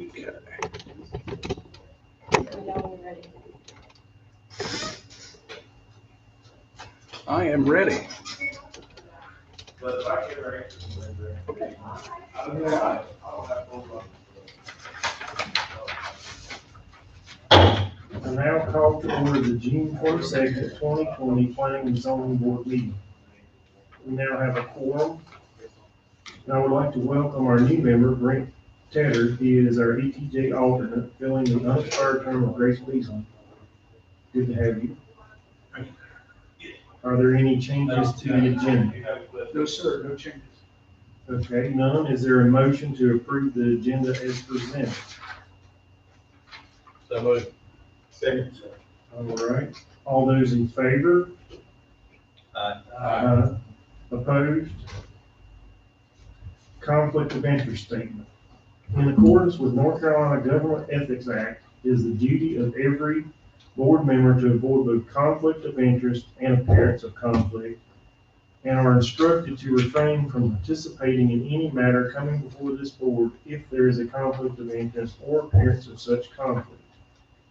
Okay. I am ready. But if I get her answers, I don't know why. I don't have full. I now call to order the June 22nd, 2020 Planning and Zoning Board meeting. We now have a quorum. And I would like to welcome our new member, Brent Tedder. He is our ETJ alternate, filling the unexpired term of Grace Beasley. Good to have you. Are there any changes to the agenda? No, sir, no changes. Okay, none. Is there a motion to approve the agenda as presented? So moved. Second. All right. All those in favor? Aye. Opposed? Conflict of interest statement. In accordance with North Carolina Government Ethics Act, it is the duty of every board member to avoid both conflict of interest and appearance of conflict, and are instructed to refrain from participating in any matter coming before this board if there is a conflict of interest or appearance of such conflict.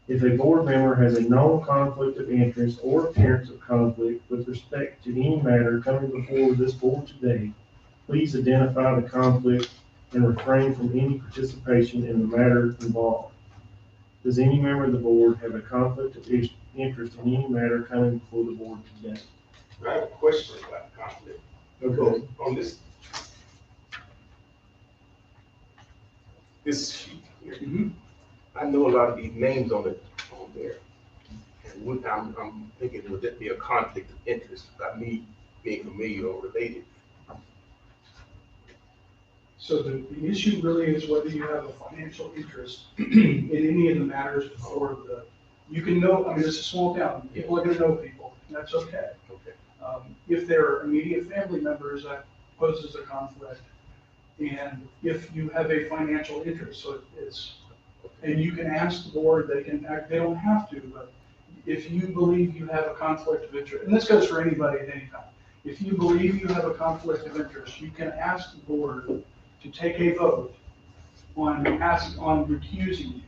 If a board member has a known conflict of interest or appearance of conflict with respect to any matter coming before this board today, please identify the conflict and refrain from any participation in the matter involved. Does any member of the board have a conflict of interest in any matter coming before the board today? I have a question about conflict. Okay. On this sheet here, I know a lot of these names on there. And I'm thinking, would that be a conflict of interest by me being familiar or related? So the issue really is whether you have a financial interest in any of the matters before you can know, I mean, it's a small town, people are gonna know people, and that's okay. Okay. If they're immediate family members, that poses a conflict. And if you have a financial interest, so it's, and you can ask the board, they don't have to, but if you believe you have a conflict of interest, and this goes for anybody at any time, if you believe you have a conflict of interest, you can ask the board to take a vote on recusing you.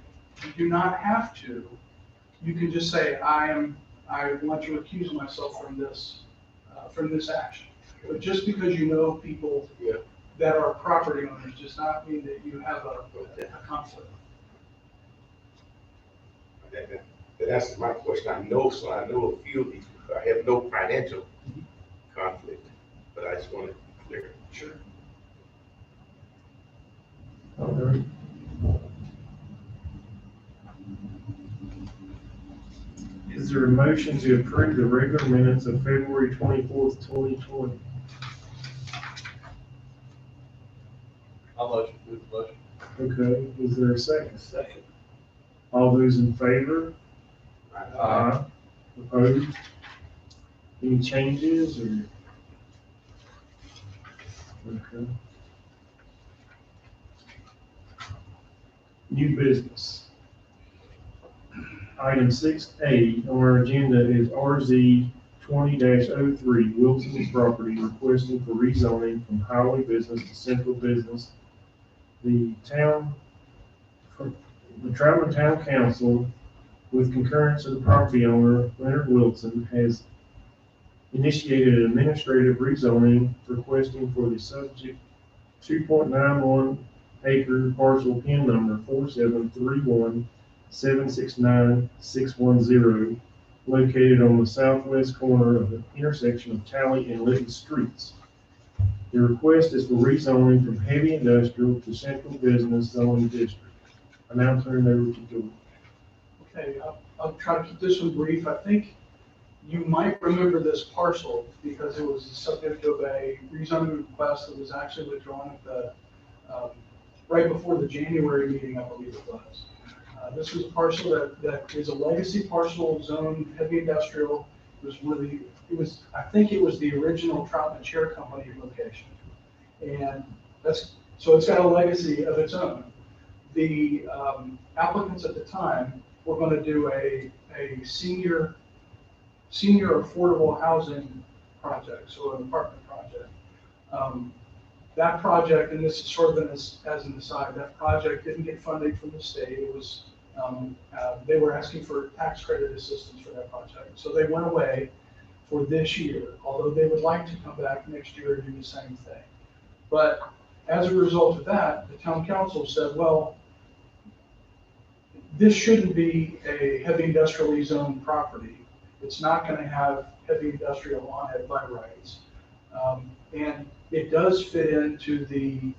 You do not have to. You can just say, I want to recuse myself from this action. But just because you know people that are property owners does not mean that you have a conflict. That answers my question. I know a few of these. I have no financial conflict, but I just want to be clear. Sure. All right. Is there a motion to approve the regular minutes of February 24th, 2020? I'll motion, move the motion. Okay, is there a second? Second. All those in favor? Aye. Opposed? Any changes or? Okay. New business. Item 6A on our agenda is RZ 20-03 Wilson's property requesting for rezoning from highway business to central business. The Troutman Town Council, with concurrence of the property owner, Leonard Wilson, has initiated an administrative rezoning requesting for the subject 2.91 acre parcel PIN number 4731769-610, located on the southwest corner of the intersection of Talley and Litton Streets. The request is for rezoning from heavy industrial to central business zoning district. I now turn it over to George. Okay, I'll try to keep this one brief. I think you might remember this parcel because it was subject of a rezoning request that was actually withdrawn at the, right before the January meeting, I believe it was. This was a parcel that is a legacy parcel zone, heavy industrial. I think it was the original Troutman Chair Company location. And so it's got a legacy of its own. The applicants at the time were going to do a senior affordable housing project, so an apartment project. That project, and this is sort of as an aside, that project didn't get funding from the state. It was, they were asking for tax credit assistance for that project. So they went away for this year, although they would like to come back next year and do the same thing. But as a result of that, the town council said, well, this shouldn't be a heavy industrially zoned property. It's not going to have heavy industrial on it by rights. And it does fit into the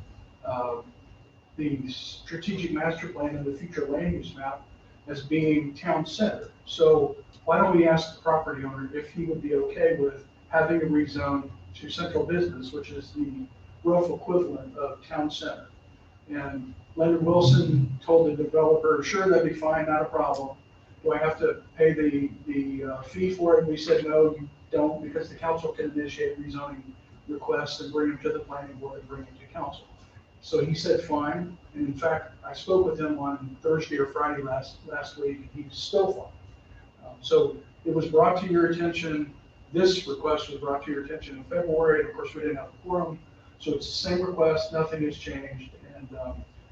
strategic master plan and the future land use map as being town center. So why don't we ask the property owner if he would be okay with having it rezoned to central business, which is the rough equivalent of town center. And Leonard Wilson told the developer, sure, that'd be fine, not a problem. Do I have to pay the fee for it? And we said, no, you don't, because the council can initiate rezoning requests and bring them to the planning board and bring them to council. So he said, fine. And in fact, I spoke with him on Thursday or Friday last week, and he's still fine. So it was brought to your attention, this request was brought to your attention in February, and of course we didn't have a quorum. So it's the same request, nothing has changed, and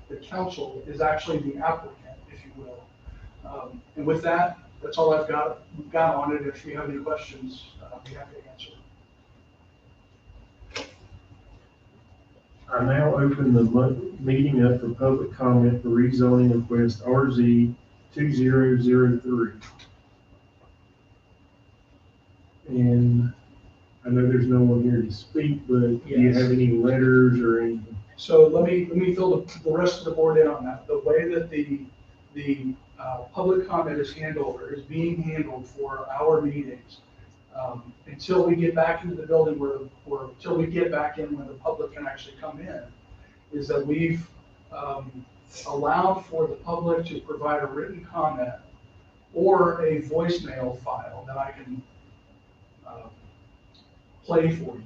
the council is actually the applicant, if you will. And with that, that's all I've got on it. If you have any questions, I'll be happy to answer. I now open the meeting up for public comment for rezoning request RZ 2003. And I know there's no one here to speak, but do you have any letters or anything? So let me fill the rest of the board in on that. The way that the public comment is handled or is being handled for our meetings, until we get back into the building or until we get back in when the public can actually come in, is that we've allowed for the public to provide a written comment or a voicemail file that I can play for you.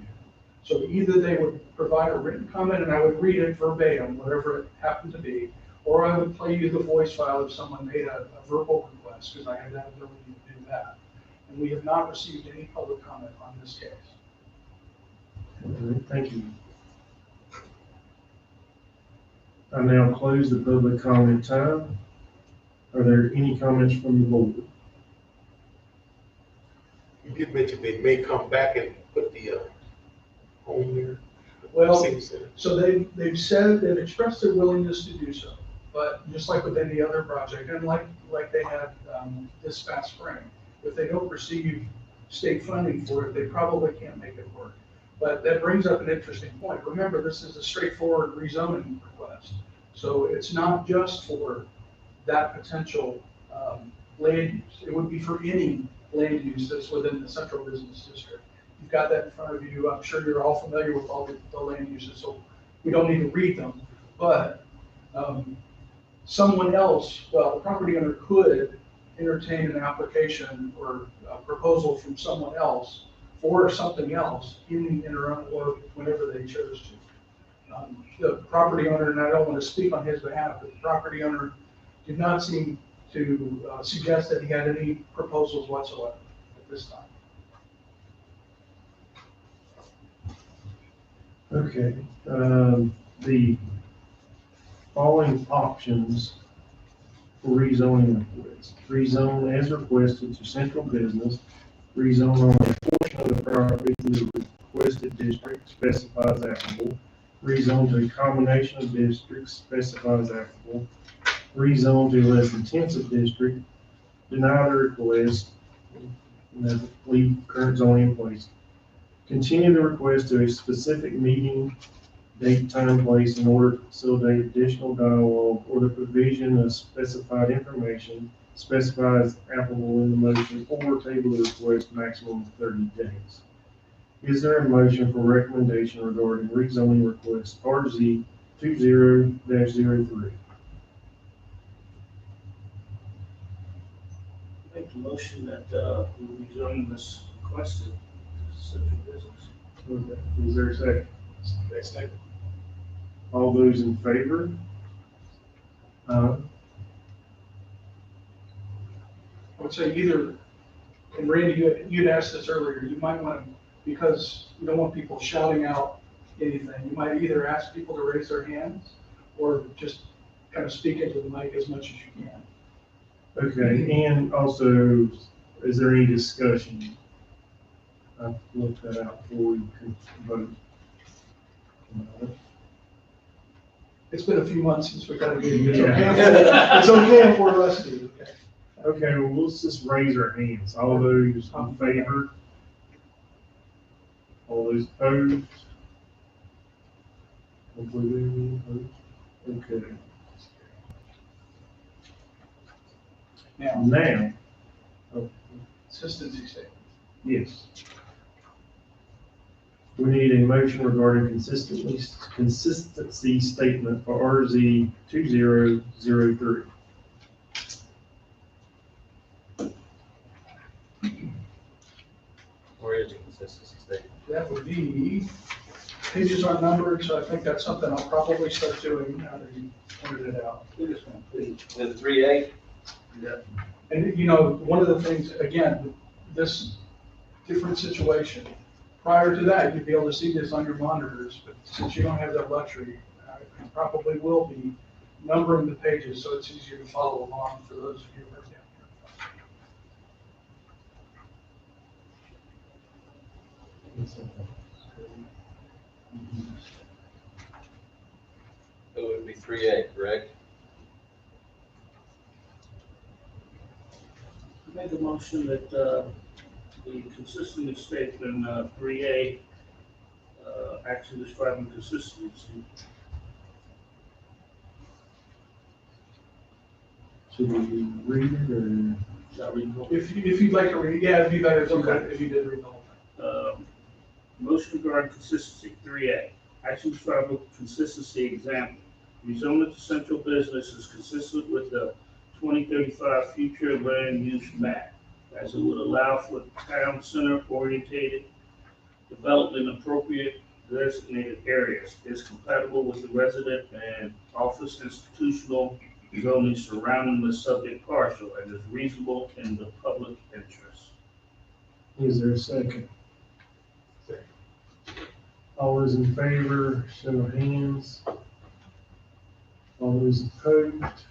So either they would provide a written comment and I would read it verbatim, whatever it happened to be, or I would play you the voice file if someone made a verbal request, because I have that ability to do that. And we have not received any public comment on this case. Thank you. I now close the public comment time. Are there any comments from the board? You did mention they may come back and put the home there. Well, so they've said, they've expressed their willingness to do so, but just like with any other project, and like they had this past spring, if they don't receive state funding for it, they probably can't make it work. But that brings up an interesting point. Remember, this is a straightforward rezoning request. So it's not just for that potential land use. It would be for any land use that's within the central business district. You've got that in front of you. I'm sure you're all familiar with all the land uses, so we don't need to read them. But someone else, well, the property owner could entertain an application or a proposal from someone else for something else in the interim or whenever they chose to. The property owner, and I don't want to speak on his behalf, but the property owner did not seem to suggest that he had any proposals whatsoever at this time. Okay, the following options for rezoning requests. Rezone as requested to central business, rezone on a portion of the property to the requested district specifies applicable, rezone to a combination of districts specifies applicable, rezone to a less intensive district, deny the request, and leave current zoning in place. Continue the request to a specific meeting, date, time, place in order to facilitate additional dialogue or the provision of specified information specified as applicable in the motion, or table the request maximum of 30 days. Is there a motion for recommendation regarding rezoning request RZ 20-03? Make the motion that we rezone this request to central business. Okay. Is there a second? Second. All those in favor? I would say either, and Randy, you'd asked this earlier, you might want to, because you don't want people shouting out anything. You might either ask people to raise their hands or just kind of speak into the mic as much as you can. Okay, and also, is there any discussion? I'll look that out before we can vote. It's been a few months since we got a meeting. Yeah. It's okay if we're rusty, okay? Okay, well, let's just raise our hands. All those in favor? All those opposed? Hopefully, any opposed? Okay. Now, Now, consistency statement. yes. We need a motion regarding consistency statement for RZ 2003. Where is the consistency statement? That would be, pages aren't numbered, so I think that's something I'll probably start doing now that you pointed it out. The 3A? And, you know, one of the things, again, this different situation, prior to that, you'd be able to see this on your monitors, but since you don't have that luxury, you probably will be numbering the pages so it's easier to follow along for those of you who are down here. It would be 3A, correct? Make a motion that, the consistency statement, 3A, actually describing consistency. Should we read it or? Shall we go? If you'd like to read, yeah, it'd be better if you did read the whole thing. Motion regarding consistency, 3A. Action describing consistency example. Rezoning to central business is consistent with the 2035 future land use map, as it would allow for town center orientated development in appropriate designated areas. Is compatible with the resident and office institutional zoning surrounding the subject parcel and is reasonable in the public interest. Is there a second? All those in favor, show of hands. All those opposed?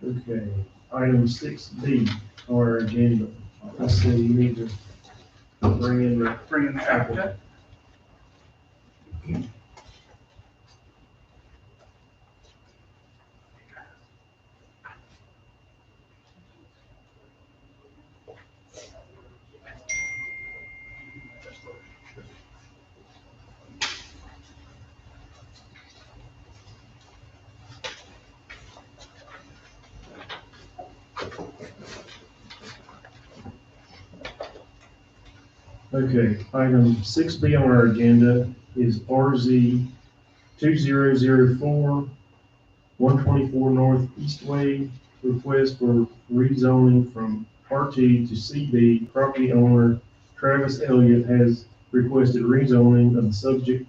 Okay, item 6B, our agenda. I see you need to bring in the Bring in the applicant. Okay, item 6B on our agenda is RZ 2004, 124 North Eastway, request for rezoning from RT to CB. Property owner Travis Elliott has requested rezoning of the subject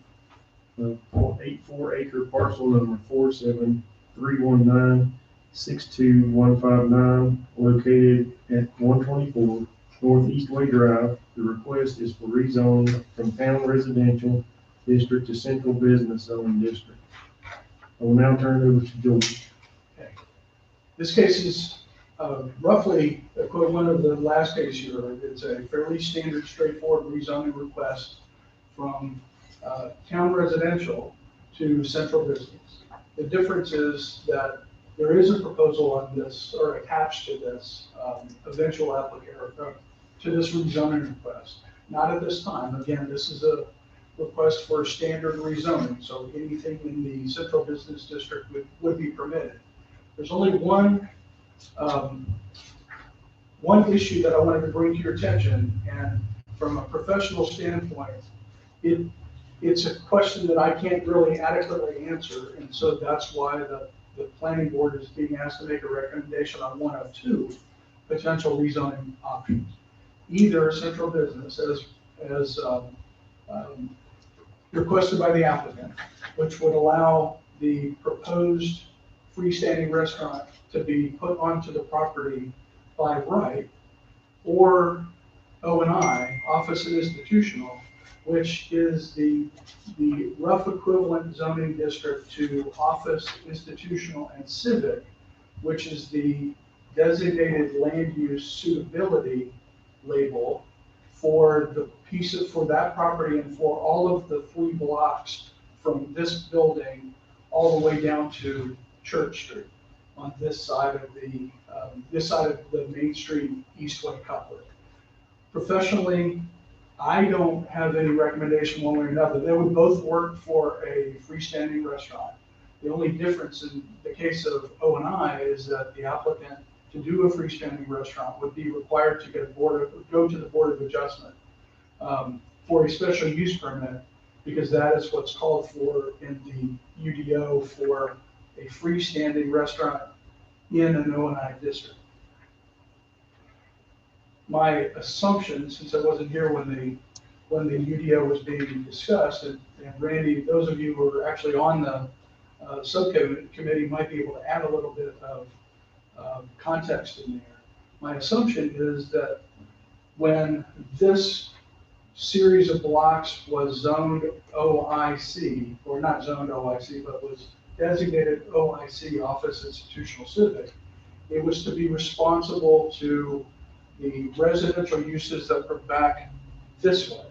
of 0.84 acre parcel number 47319-62159, located at 124 North Eastway Drive. The request is for rezoning from town residential district to central business zoning district. I will now turn it over to George. This case is roughly equivalent of the last case you heard. It's a fairly standard, straightforward rezoning request from town residential to central business. The difference is that there is a proposal on this, or attached to this, eventual applicant, or to this rezoning request. Not at this time. Again, this is a request for standard rezoning, so anything in the central business district would be permitted. There's only one issue that I wanted to bring to your attention, and from a professional standpoint, it's a question that I can't really adequately answer, and so that's why the planning board is being asked to make a recommendation on one of two potential rezoning options. Either central business as requested by the applicant, which would allow the proposed freestanding restaurant to be put onto the property by right, or O&I, office and institutional, which is the rough equivalent zoning district to office, institutional, and civic, which is the designated land use suitability label for the piece of, for that property and for all of the 3 blocks from this building all the way down to Church Street on this side of the Main Street Eastway couplet. Professionally, I don't have any recommendation one way or another. They would both work for a freestanding restaurant. The only difference in the case of O&I is that the applicant to do a freestanding restaurant would be required to get go to the Board of Adjustment for a special use permit, because that is what's called for in the UDO for a freestanding restaurant in an O&I district. My assumption, since I wasn't here when the UDO was being discussed, and Randy, those of you who were actually on the subcommittee might be able to add a little bit of context in there. My assumption is that when this series of blocks was zoned OIC, or not zoned OIC, but was designated OIC, Office Institutional Civic, it was to be responsible to the residential uses that were back this way,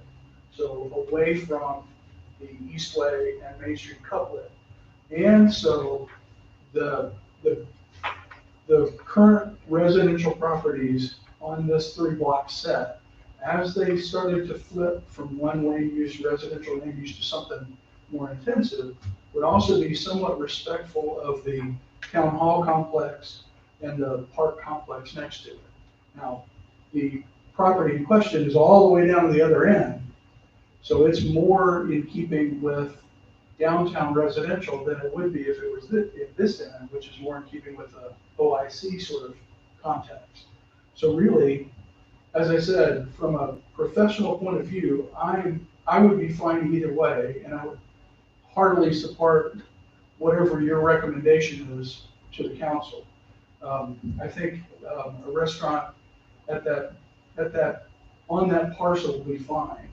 so away from the Eastway and Main Street couplet. And so the current residential properties on this 3-block set, as they started to flip from one residential land use to something more intensive, would also be somewhat respectful of the town hall complex and the park complex next to it. Now, the property in question is all the way down to the other end, so it's more in keeping with downtown residential than it would be if it was at this end, which is more in keeping with the OIC sort of context. So really, as I said, from a professional point of view, I would be fine either way, and I would heartily support whatever your recommendation is to the council. I think a restaurant on that parcel will be fine.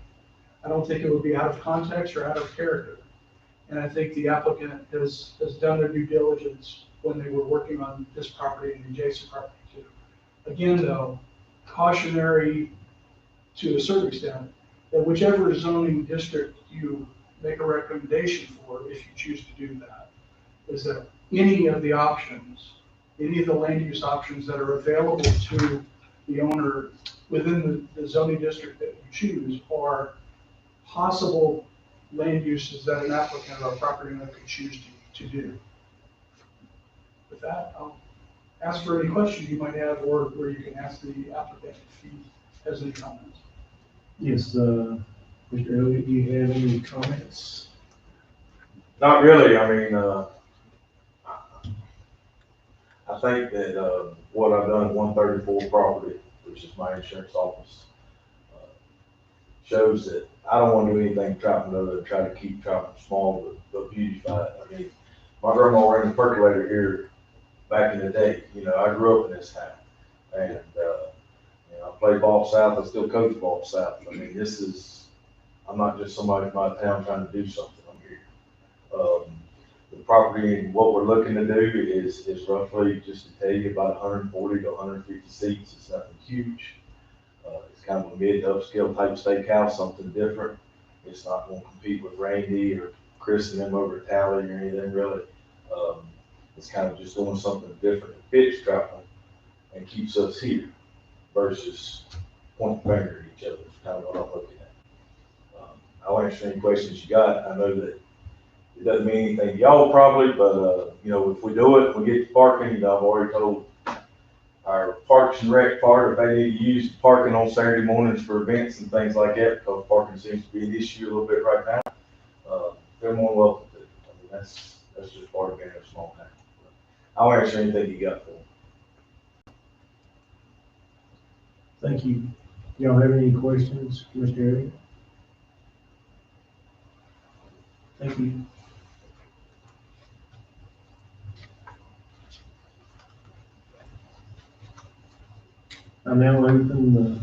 I don't think it would be out of context or out of character. And I think the applicant has done their due diligence when they were working on this property and adjacent property too. Again, though, cautionary to a certain extent that whichever zoning district you make a recommendation for, if you choose to do that, is that any of the options, any of the land use options that are available to the owner within the zoning district that you choose are possible land uses that an applicant or a property owner could choose to do. With that, I'll ask for any questions you might have, or you can ask the applicant if he has any comments. Yes, Mr. Elliott, do you have any comments? Not really. I mean, I think that what I've done at 134 property, which is my insurance office, shows that I don't want to do anything Troutman other than try to keep Troutman small but beautify it. I mean, my grandma ran the percolator here back in the day. You know, I grew up in this town, and you know, I played ball south. I still coach ball south. I mean, I'm not just somebody from out of town trying to do something. I'm here. The property and what we're looking to do is roughly, just to tell you, about 140 to 150 seats. It's nothing huge. It's kind of a mid to upscale type steakhouse, something different. It's not going to compete with Randy or Chris and them over at Tally or anything really. It's kind of just doing something different that fits Troutman and keeps us here versus pointing the finger at each other. It's kind of what I'm looking at. I'll answer any questions you got. I know that it doesn't mean anything to y'all probably, but you know, if we do it, we get to parking. You know, I've already told our Parks and Rec part, if they need to use parking on Saturday mornings for events and things like that, because parking seems to be an issue a little bit right now, they're more than welcome to. I mean, that's just part of being a small town. I'll answer anything you got for them. Thank you. Y'all have any questions, Mr. Elliott? Thank you. I now open the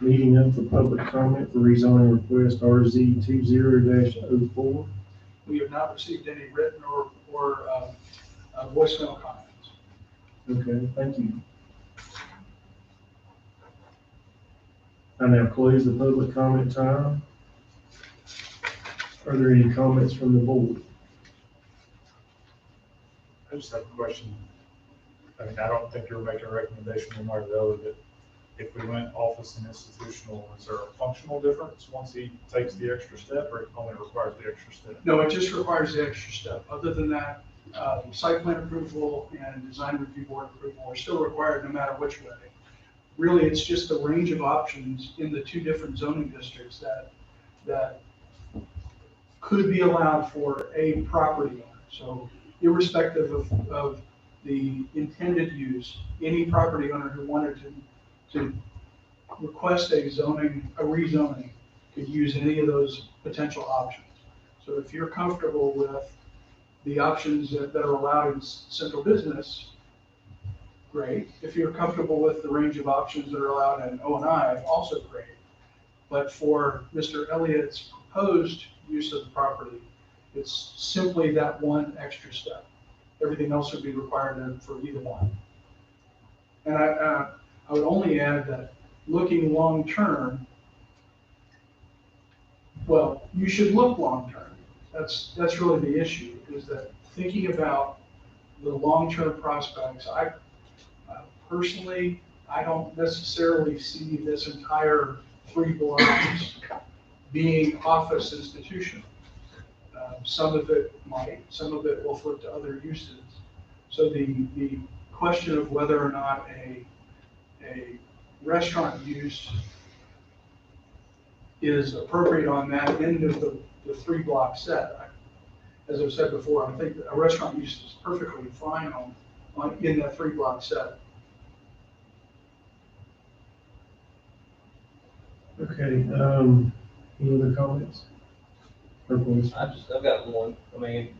Meeting up for public comment for rezoning request RZ 20-04. We have not received any written or voicemail comments. Okay, thank you. I now close the public comment time. Are there any comments from the board? I just have a question. I mean, I don't think you're making a recommendation one way or the other, but if we went office and institutional, is there a functional difference once he takes the extra step, or it only requires the extra step? No, it just requires the extra step. Other than that, site plan approval and design review board approval are still required no matter which way. Really, it's just a range of options in the two different zoning districts that could be allowed for a property owner. So irrespective of the intended use, any property owner who wanted to request a rezoning could use any of those potential options. So if you're comfortable with the options that are allowed in central business, great. If you're comfortable with the range of options that are allowed in O&I, also great. But for Mr. Elliott's proposed use of the property, it's simply that one extra step. Everything else would be required for either one. And I would only add that looking long-term, well, you should look long-term. That's really the issue, is that thinking about the long-term prospects, personally, I don't necessarily see this entire 3 blocks being office institutional. Some of it might, some of it will flip to other uses. So the question of whether or not a restaurant use is appropriate on that end of the 3 block set. As I've said before, I think a restaurant use is perfectly fine in that 3 block set. Okay, any other comments? Or questions? I've got one. I mean,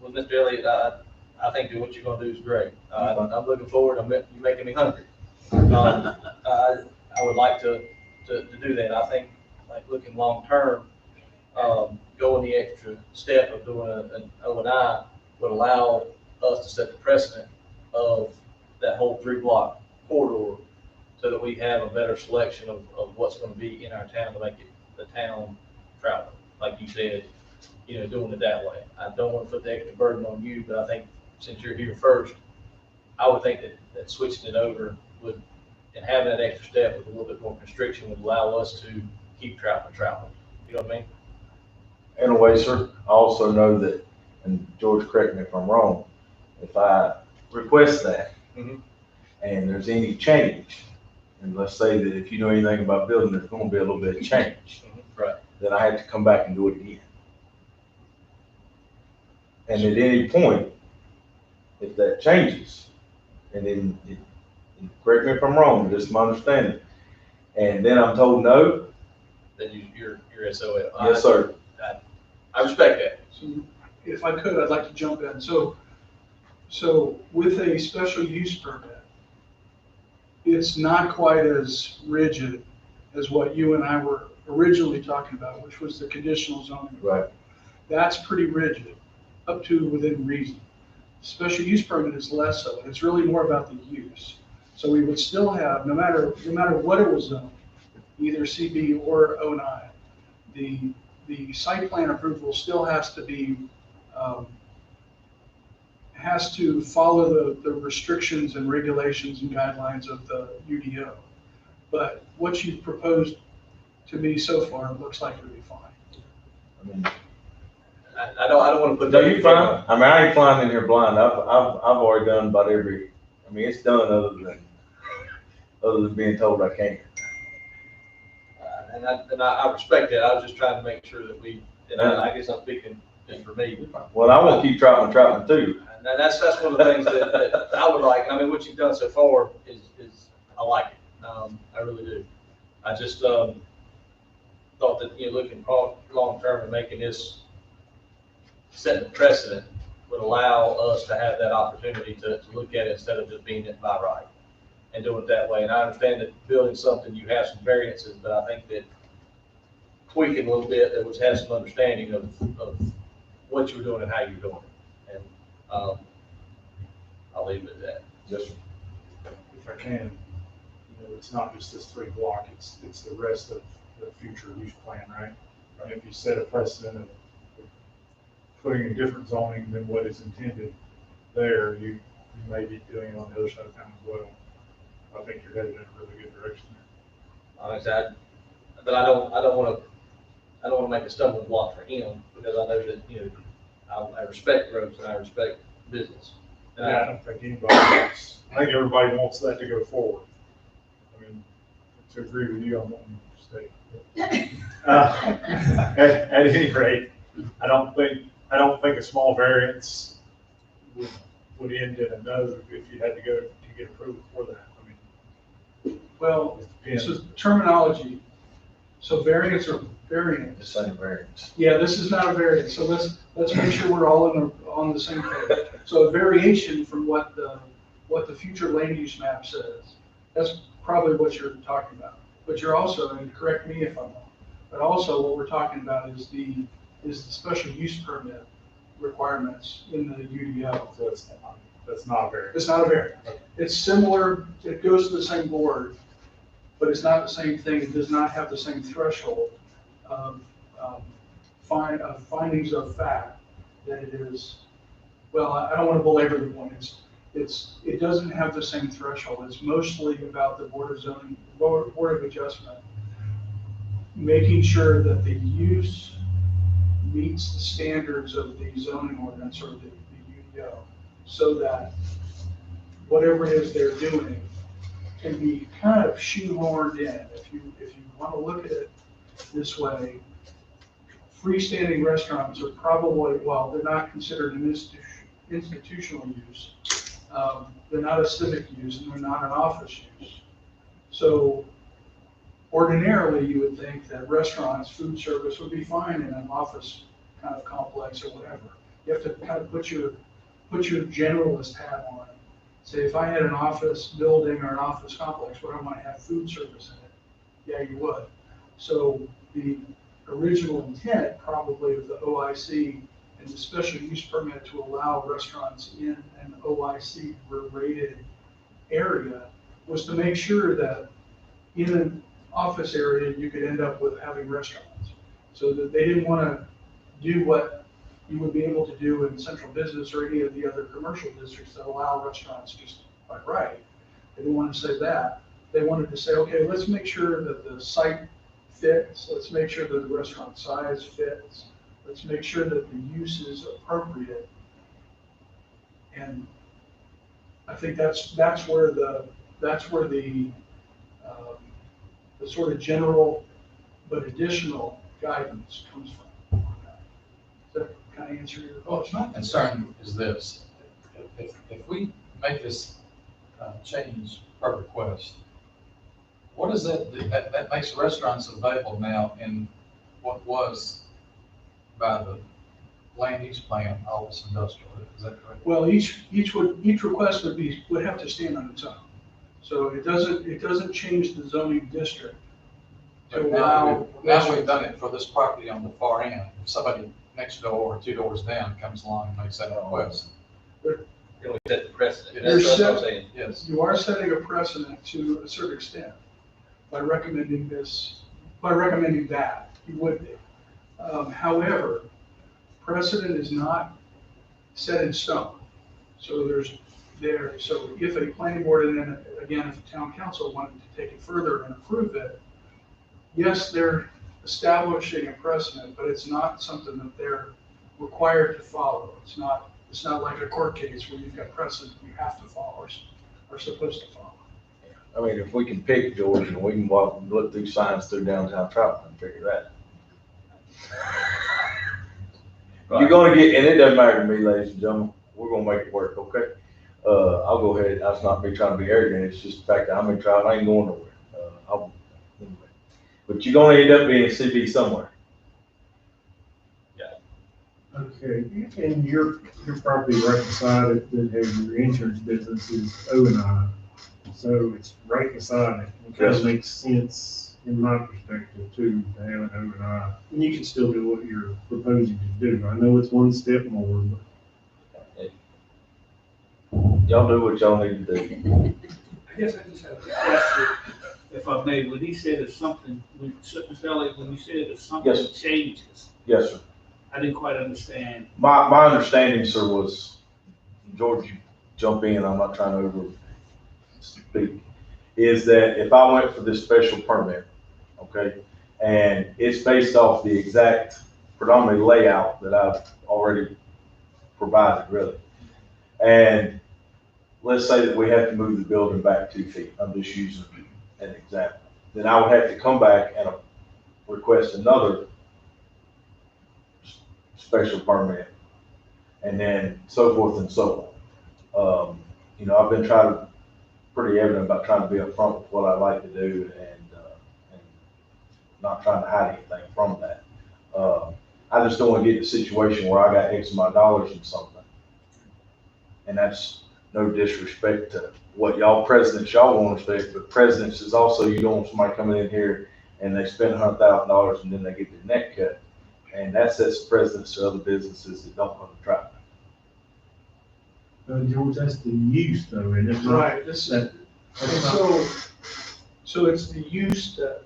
with Mr. Elliott, I think that what you're gonna do is great. I'm looking forward, you're making me hungry. I would like to do that. I think, like, looking long-term, going the extra step of doing an O&I would allow us to set the precedent of that whole 3 block corridor, so that we have a better selection of what's gonna be in our town to make it the town travel. Like you said, doing it that way. I don't want to put the extra burden on you, but I think since you're here first, I would think that switching it over and having that extra step with a little bit more constriction would allow us to keep traveling. You know what I mean? In a way, sir, I also know that, and George, correct me if I'm wrong, if I request that, Mhm. and there's any change, and let's say that if you know anything about building, there's gonna be a little bit of change, Right. then I have to come back and do it again. And at any point, if that changes, and then, correct me if I'm wrong, this is my understanding, and then I'm told no, Then you're SOL. yes, sir. I respect that. So if I could, I'd like to jump in. So with a special use permit, it's not quite as rigid as what you and I were originally talking about, which was the conditional zoning. Right. That's pretty rigid, up to within reason. Special use permit is less so, and it's really more about the use. So we would still have, no matter what it was zoned, either CB or O&I, the site plan approval still has to be, has to follow the restrictions and regulations and guidelines of the UDO. But what you've proposed to me so far looks like it'll be fine. I mean, I don't want to put no, that. you fine. I mean, I ain't flying in here blind. I've already done about every, I mean, it's done other than being told I can't. And I respect that. I was just trying to make sure that I guess I'm speaking just for me. Well, I want to keep traveling too. And that's one of the things that I would like. I mean, what you've done so far is I like it. I really do. I just thought that, looking long-term and making this, setting the precedent would allow us to have that opportunity to look at it instead of just being it by right. and doing it that way. And I understand that building something, you have some variances, but I think that tweaking a little bit, that was have some understanding of what you were doing and how you were doing it. And, I'll leave it at that. Yes, sir. If I can, you know, it's not just this 3 block, it's the rest of the future use plan, right? And if you set a precedent of putting in different zoning than what is intended there, you may be doing it on the other side of town as well. I think you're headed in a really good direction there. Like I said, but I don't want to make a stumbling block for him, because I know that, you know, I respect roads and I respect business. And Yeah, I don't think anybody wants, I think everybody wants that to go forward. I mean, to agree with you on one mistake. At any rate, I don't think a small variance would end in a no if you had to go to get approval for that. I mean, Well, it this depends. is terminology. So variance or The variance. same variance. Yeah, this is not a variance, so let's make sure we're all on the same page. So a variation from what the future land use map says, that's probably what you're talking about. But you're also, and correct me if I'm wrong, but also what we're talking about is the special use permit requirements in the UDO. So that's not a variance. It's not a variance. It's similar, it goes to the same board, but it's not the same thing. It does not have the same threshold of findings of fact that it is. Well, I don't want to belabor the point. It doesn't have the same threshold. It's mostly about the Board of Zoning, Board of Adjustment, making sure that the use meets the standards of the zoning ordinance or the UDO, so that whatever it is they're doing can be kind of shoehorned in. If you want to look at it this way, freestanding restaurants are probably, well, they're not considered an institutional use. They're not a civic use, and they're not an office use. So ordinarily, you would think that restaurants, food service would be fine in an office kind of complex or whatever. You have to kind of put your generalist hat on. Say, if I had an office building or an office complex, would I want to have food service in it? Yeah, you would. So the original intent probably of the OIC and the special use permit to allow restaurants in an OIC rated area was to make sure that in an office area, you could end up with having restaurants. So that they didn't want to do what you would be able to do in central business or any of the other commercial districts that allow restaurants just by right. They didn't want to say that. They wanted to say, okay, let's make sure that the site fits. Let's make sure that the restaurant size fits. Let's make sure that the use is appropriate. And I think that's where the sort of general but additional guidance comes from. Does that kind of answer your Well, question? my concern is this, if we make this change per request, what is that, that makes restaurants available now in what was by the land use plan, office industrial, is that correct? Well, each request would have to stand on its own. So it doesn't change the zoning district to But allow. now we've done it for this property on the far end, if somebody next door or 2 doors down comes along and makes that request, Can we set the precedent? You're That's what I'm set- saying. yes. You are setting a precedent to a certain extent by recommending that, you would be. However, precedent is not set in stone. So so if a planning board and then again, if the town council wanted to take it further and approve it, yes, they're establishing a precedent, but it's not something that they're required to follow. It's not like a court case where you've got precedent you have to follow or are supposed to follow. I mean, if we can pick George and we can walk and look through signs through downtown Troutman and figure that. You're gonna get, and it doesn't matter to me, ladies and gentlemen, we're gonna make it work, okay? I'll go ahead, that's not me trying to be arrogant, it's just the fact that I'm in Troutman, I ain't going nowhere. Anyway. But you're gonna end up being CB somewhere. Okay, and your property right beside it that has your insurance business is O&I. So it's right beside it. It kind of makes sense in my perspective too, to have an O and I. And you can still do what you're proposing to do. I know it's one step more, but Y'all do what y'all need to do. I guess I just have a question, if I may, when he said if something, Mr. Elliott, when you said if something Yes. changes, Yes, sir. I didn't quite understand. My understanding, sir, was, George, you jump in, I'm not trying to over speak, is that if I went for this special permit, okay, and it's based off the exact predominantly layout that I've already provided, really. And let's say that we have to move the building back 2 feet, I'm just using an example. Then I would have to come back and request another special permit, and then so forth and so on. You know, I've been pretty evident about trying to be upfront with what I like to do and not trying to hide anything from that. I just don't want to get in a situation where I got X amount of dollars in something. And that's no disrespect to what y'all presidents want to respect, but presidents is also, you don't want somebody coming in here and they spend $100,000 and then they get their neck cut. And that sets the precedence to other businesses that don't want to try. George, that's the use though, and it's not. Right, this is, so it's the use that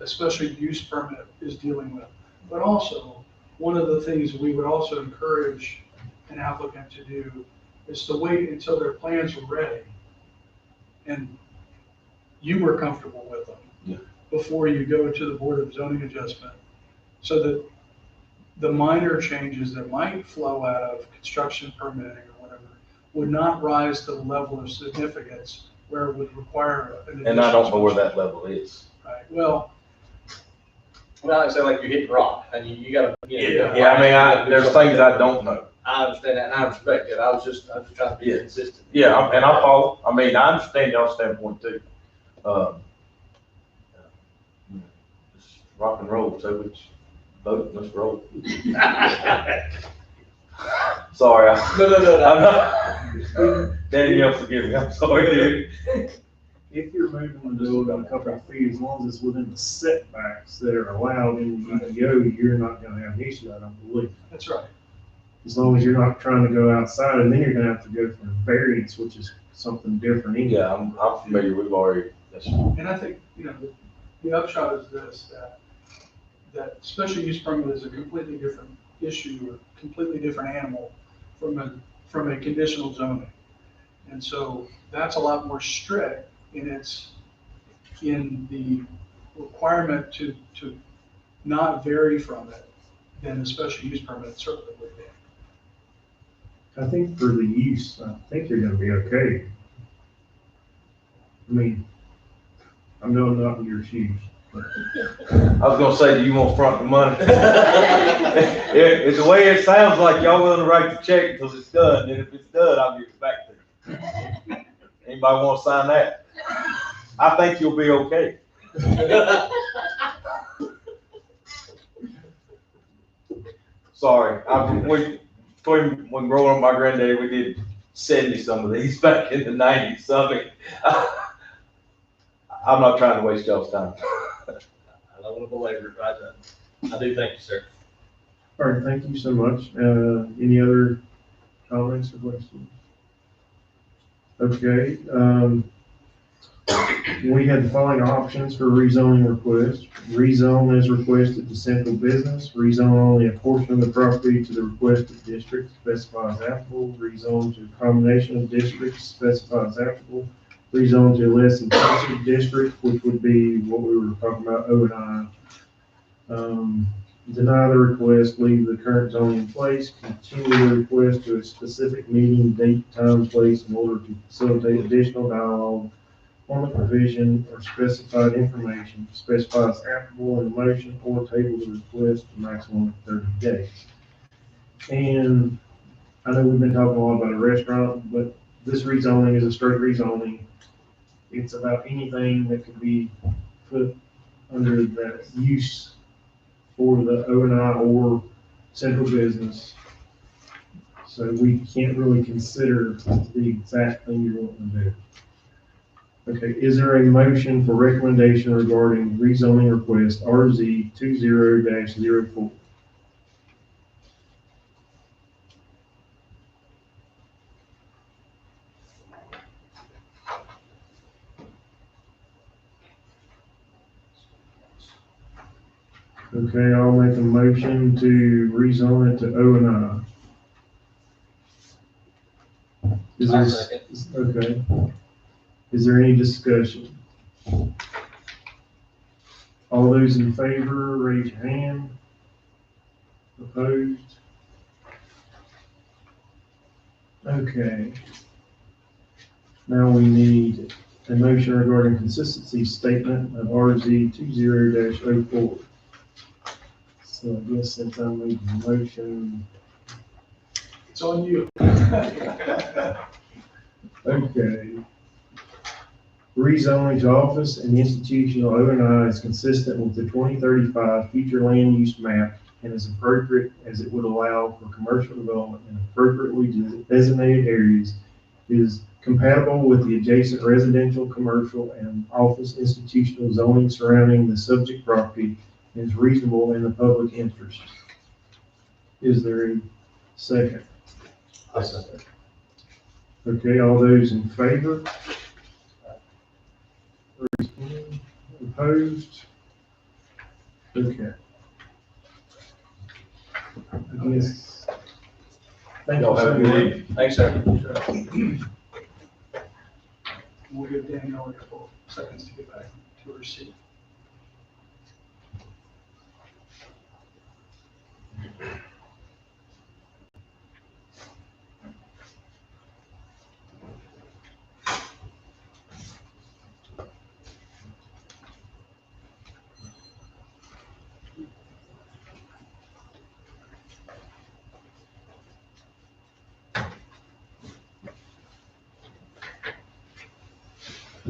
a special use permit is dealing with. But also, one of the things we would also encourage an applicant to do is to wait until their plans are ready and you were comfortable with them. Yeah. Before you go to the Board of Zoning Adjustment, so that the minor changes that might flow out of construction permitting or whatever would not rise to the level of significance where it would require an additional. And I don't know where that level is. Right, well, Well, I say like you're hitting rock, and you gotta, you know. Yeah, I mean, there's things I don't know. I understand that, and I respect it, I was just trying to be Yeah. consistent. Yeah, and I follow, I mean, I understand y'all's standpoint too. Just rock and roll, so which vote, let's roll. Sorry, I'm not, Danielle, forgive me, I'm sorry, dude. If you're moving the building a couple of feet, as long as it's within the setbacks that are allowed in the UDO, you're not gonna have an issue, I don't believe. that's right. As long as you're not trying to go outside, and then you're gonna have to go for a variance, which is something different anyway. Yeah, I'm familiar, we've already, And I think, the upshot is this, that special use permit is a completely different issue or completely different animal from a conditional zoning. And so that's a lot more strict in the requirement to not vary from it than a special use permit certainly would be. I think for the use, I think you're gonna be okay. I mean, I'm not in your shoes, but I was gonna say, do you want front the money? It's the way it sounds like y'all willing to write the check until it's done, and if it's done, I'll give it back to you. Anybody wanna sign that? I think you'll be okay. Sorry, when growing up, my granddaddy, we did 70 some of these back in the 90s, so I mean, I'm not trying to waste y'all's time. I don't want to belabor it, I do thank you, sir. all right, thank you so much. Any other comments or questions? Okay, we had the following options for rezoning request. Rezone as requested to central business, rezone only a portion of the property to the requested district, specify as applicable, rezone to a combination of districts, specify as applicable, rezone to a less intensive district, which would be what we were talking about, O and I. Deny the request, leave the current zoning in place, continue the request to a specific meeting, date, time, place in order to facilitate additional dialogue on the provision or specified information, specify as applicable in the motion or table the request to maximum of 30 days. And I know we've been talking a lot about a restaurant, but this rezoning is a straight rezoning. It's about anything that could be put under that use for the O and I or central business. So we can't really consider the exact thing you're wanting to do. Okay, is there a motion for recommendation regarding rezoning request RZ 20-04? Okay, I'll make a motion to rezone it to O and I. Is I'll there, second. okay. Is there any discussion? All those in favor, raise your hand. Opposed? Okay. Now we need a motion regarding consistency statement of RZ 20-04. So I guess since I made the motion, It's on you. okay. Rezoning to office and institutional O&I is consistent with the 2035 future land use map and is appropriate as it would allow for commercial development in appropriately designated areas, is compatible with the adjacent residential, commercial, and office institutional zoning surrounding the subject property, and is reasonable in the public interest. Is there a second? I second. Okay, all those in favor? Opposed? Okay. I guess. Thank Y'all you, have a good sir. evening. Thanks, sir. We'll give Danielle a couple seconds to get back to her seat.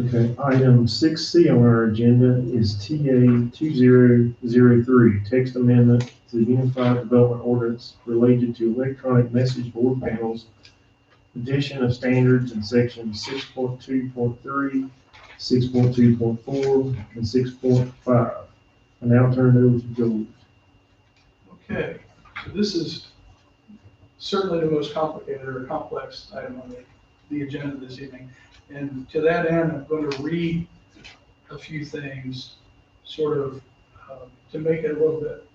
Okay, item 6C on our agenda is TA 2003, text amendment to the Unified Development Ordinance related to electronic message board panels, addition of standards in sections 6.2.3, 6.2.4, and 6.5. I now turn it over to George. Okay, so this is certainly the most complicated or complex item on the agenda this evening. And to that end, I'm going to read a few things, sort of, to make it a little bit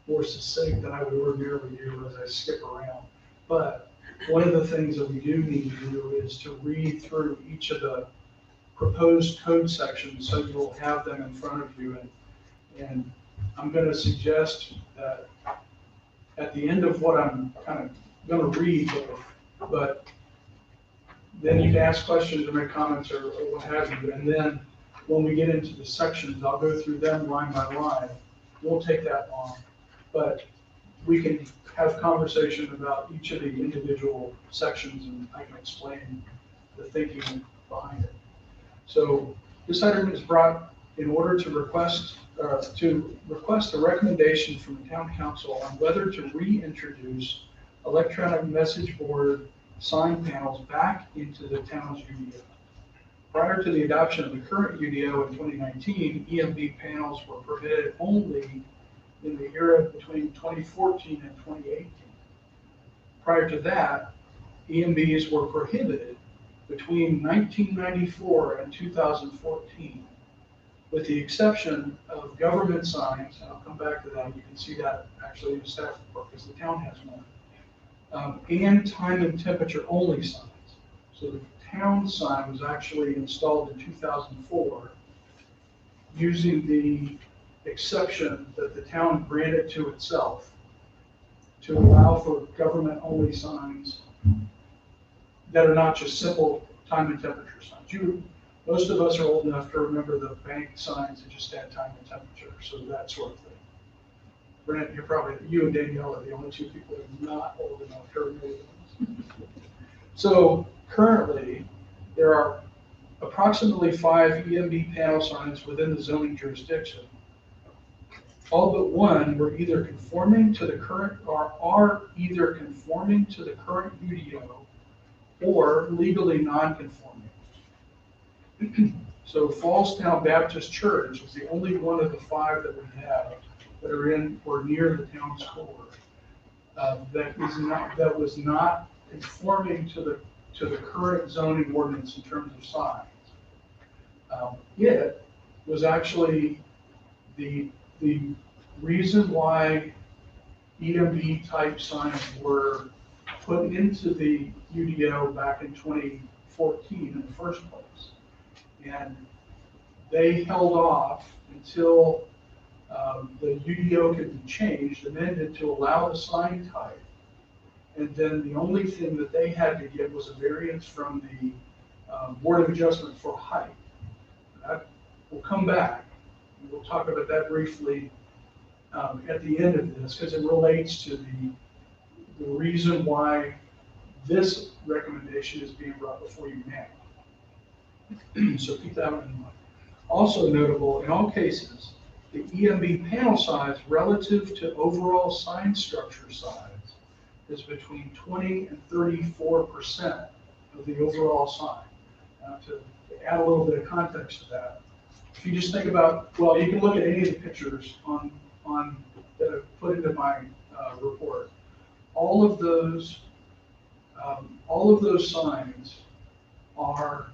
more succinct than I would ordinarily do as I skip around. But one of the things that we do need to do is to read through each of the proposed code sections, so you'll have them in front of you. And I'm going to suggest that at the end of what I'm kind of going to read, but then you can ask questions or make comments or what have you. And then when we get into the sections, I'll go through them line by line. Won't take that long, but we can have conversation about each of the individual sections and I can explain the thinking behind it. So this item is brought in order to request a recommendation from the town council on whether to reintroduce electronic message board sign panels back into the town's UDO. Prior to the adoption of the current UDO in 2019, EMB panels were permitted only in the era between 2014 and 2018. Prior to that, EMBs were prohibited between 1994 and 2014, with the exception of government signs, and I'll come back to that. You can see that actually in the staff report because the town has one. And time and temperature only signs. So the town sign was actually installed in 2004 using the exception that the town granted to itself to allow for government only signs that are not just simple time and temperature signs. Most of us are old enough to remember the bank signs that just had time and temperature, so that sort of thing. Brent, you and Danielle are the only two people that are not old enough to remember those. So currently, there are approximately 5 EMB panel signs within the zoning jurisdiction. All but one were either conforming to the current, or are either conforming to the current UDO or legally non-conforming. So Fallstown Baptist Church is the only one of the 5 that we have that are in or near the town's core. That was not conforming to the current zoning ordinance in terms of signs. It was actually the reason why EMB type signs were put into the UDO back in 2014 in the first place. And they held off until the UDO could be changed, amended to allow the sign type. And then the only thing that they had to get was a variance from the Board of Adjustment for height. That will come back. We'll talk about that briefly at the end of this, because it relates to the reason why this recommendation is being brought before you now. So keep that one in mind. Also notable, in all cases, the EMB panel size relative to overall sign structure size is between 20 and 34% of the overall sign. Now, to add a little bit of context to that, if you just think about, well, you can look at any of the pictures on that I've put into my report. All of those signs are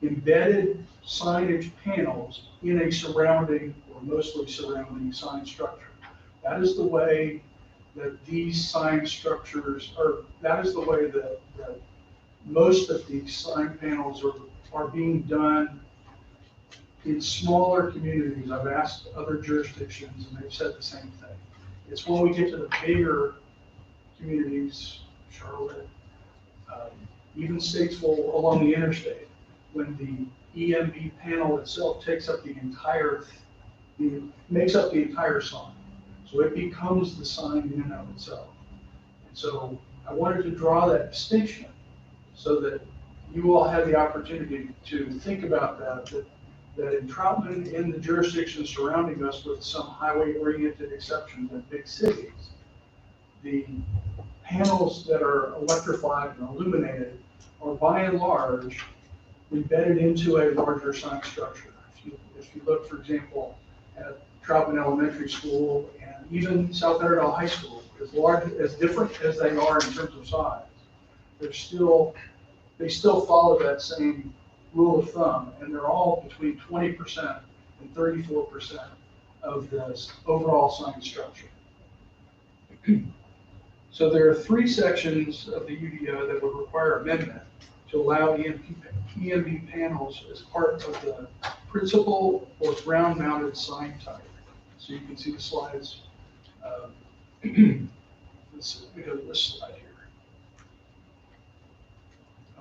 embedded signage panels in a surrounding or mostly surrounding sign structure. That is the way that these sign structures are, that is the way that most of these sign panels are being done in smaller communities. I've asked other jurisdictions and they've said the same thing. It's when we get to the bigger communities, Charlotte, even Statesville along the interstate, when the EMB panel itself makes up the entire sign. So it becomes the sign in and of itself. And so I wanted to draw that distinction so that you all had the opportunity to think about that in Troutman and the jurisdictions surrounding us with some highway-oriented exceptions in big cities, the panels that are electrified and illuminated are by and large embedded into a larger sign structure. If you look, for example, at Troutman Elementary School and even South Lauderdale High School, as different as they are in terms of size, they still follow that same rule of thumb, and they're all between 20% and 34% of the overall sign structure. So there are 3 sections of the UDO that would require amendment to allow EMB panels as part of the principal or ground-mounted sign type. So you can see the slides. Let's go to this slide here.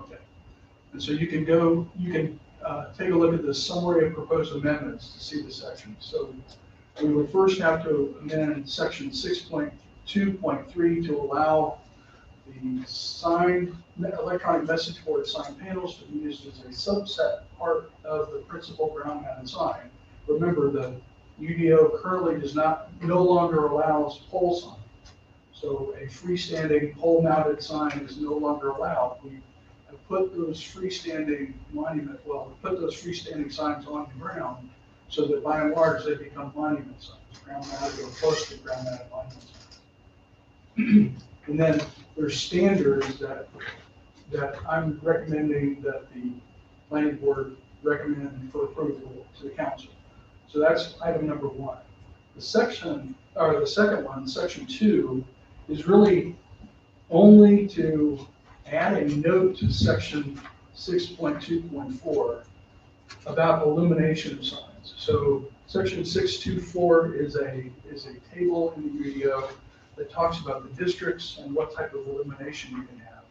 Okay. And so you can take a look at the summary of proposed amendments to see the section. So we would first have to amend section 6.2.3 to allow the signed electronic message board sign panels to be used as a subset part of the principal ground mounted sign. Remember, the UDO currently no longer allows pole signs. So a freestanding pole mounted sign is no longer allowed. We have put those freestanding signs on the ground so that by and large they become monument signs, ground mounted or close to ground mounted monument signs. And then there's standards that I'm recommending that the planning board recommend for approval to the council. So that's item number 1. The second one, section 2, is really only to add a note to section 6.2.4 about illumination of signs. So section 6.2.4 is a table in the UDO that talks about the districts and what type of illumination you can have.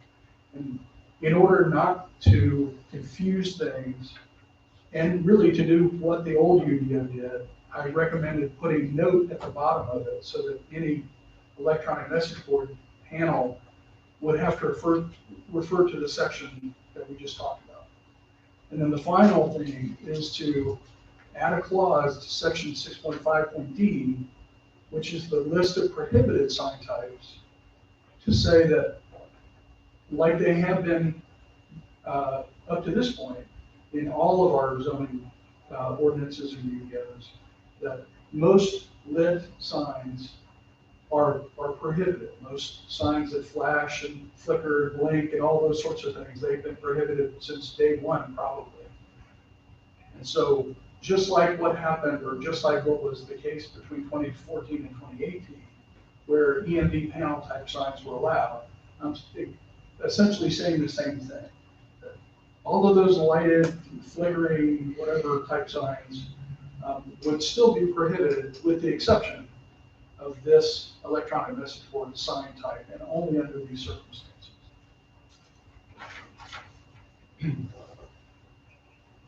And in order not to confuse things and really to do what the old UDO did, I recommended putting note at the bottom of it so that any electronic message board panel would have to refer to the section that we just talked about. And then the final thing is to add a clause to section 6.5.d, which is the list of prohibited sign types, to say that, like they have been up to this point, in all of our zoning ordinances and UDOs, that most lit signs are prohibited. Most signs that flash and flicker, blink, and all those sorts of things, they've been prohibited since day one, probably. And so, just like what happened, or just like what was the case between 2014 and 2018, where EMD panel type signs were allowed, I'm essentially saying the same thing. All of those lighted, flickering, whatever type signs would still be prohibited, with the exception of this electronic message board sign type, and only under these circumstances.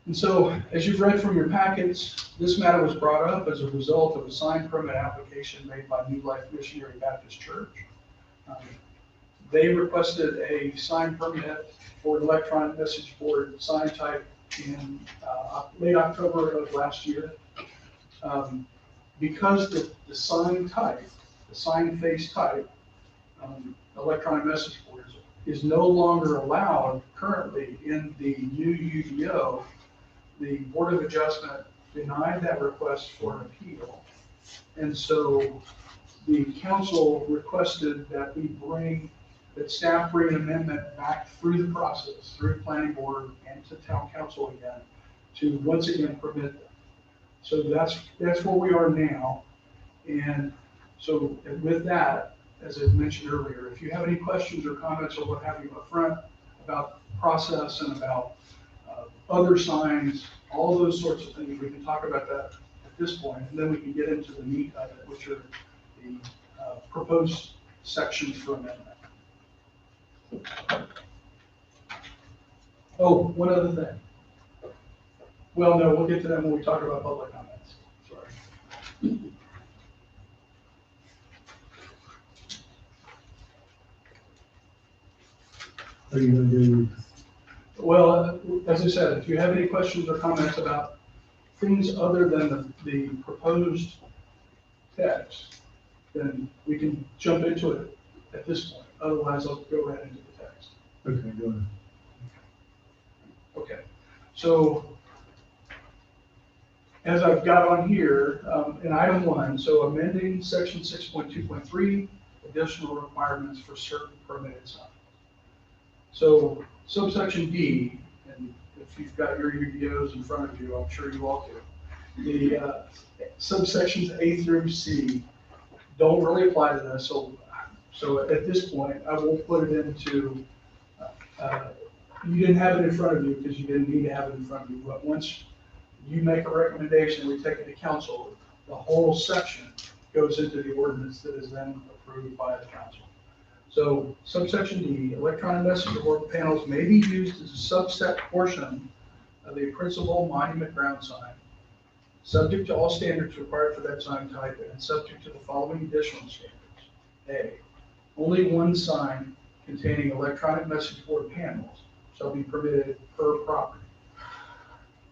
And so, as you've read from your packets, this matter was brought up as a result of a sign permit application made by New Life Missionary Baptist Church. They requested a sign permit for an electronic message board sign type in late October of last year. Because the sign type, the sign face type, electronic message boards, is no longer allowed currently in the new UDO, the Board of Adjustment denied that request for an appeal. And so the council requested that that staff bring an amendment back through the process, through planning board and to town council again, to once again permit them. So that's where we are now. And so with that, as I mentioned earlier, if you have any questions or comments or what have you up front about process and about other signs, all those sorts of things, we can talk about that at this point, and then we can get into the meat of it, which are the proposed sections for amendment. Oh, one other thing. Well, no, we'll get to that when we talk about public comments. Sorry. What are you gonna do? Well, as I said, if you have any questions or comments about things other than the proposed text, then we can jump into it at this point. Otherwise, I'll go right into the text. Okay, go ahead. Okay, so as I've got on here, in item 1, so amending section 6.2.3, additional requirements for certain permitted signs. So subsection D, and if you've got your UDOs in front of you, I'm sure you all do. The subsections A through C don't really apply to this, so at this point, I will put it into, you didn't have it in front of you because you didn't need to have it in front of you, but once you make a recommendation, we take it to council, the whole section goes into the ordinance that is then approved by the council. So subsection D, electronic message board panels may be used as a subset portion of a principal monument ground sign, subject to all standards required for that sign type and subject to the following additional standards. A, only one sign containing electronic message board panels shall be permitted per property.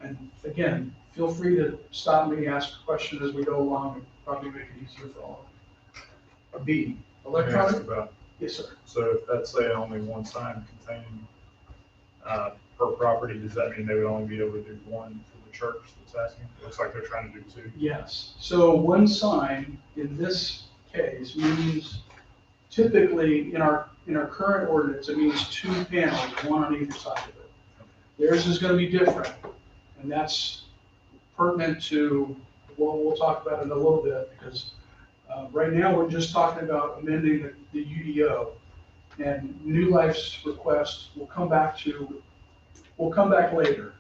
And again, feel free to stop me, ask a question as we go along, and probably make it easier for all of you. B, Let me ask electronic, about, yes, sir. so if that's saying only one sign containing, per property, does that mean they would only be able to do one for the church that's asking? It looks like they're trying to do two. Yes, so one sign in this case means typically in our current ordinance, it means 2 panels, one on either side of it. Theirs is gonna be different, and that's pertinent to what we'll talk about in a little bit, because right now we're just talking about amending the UDO, and New Life's request will come back later.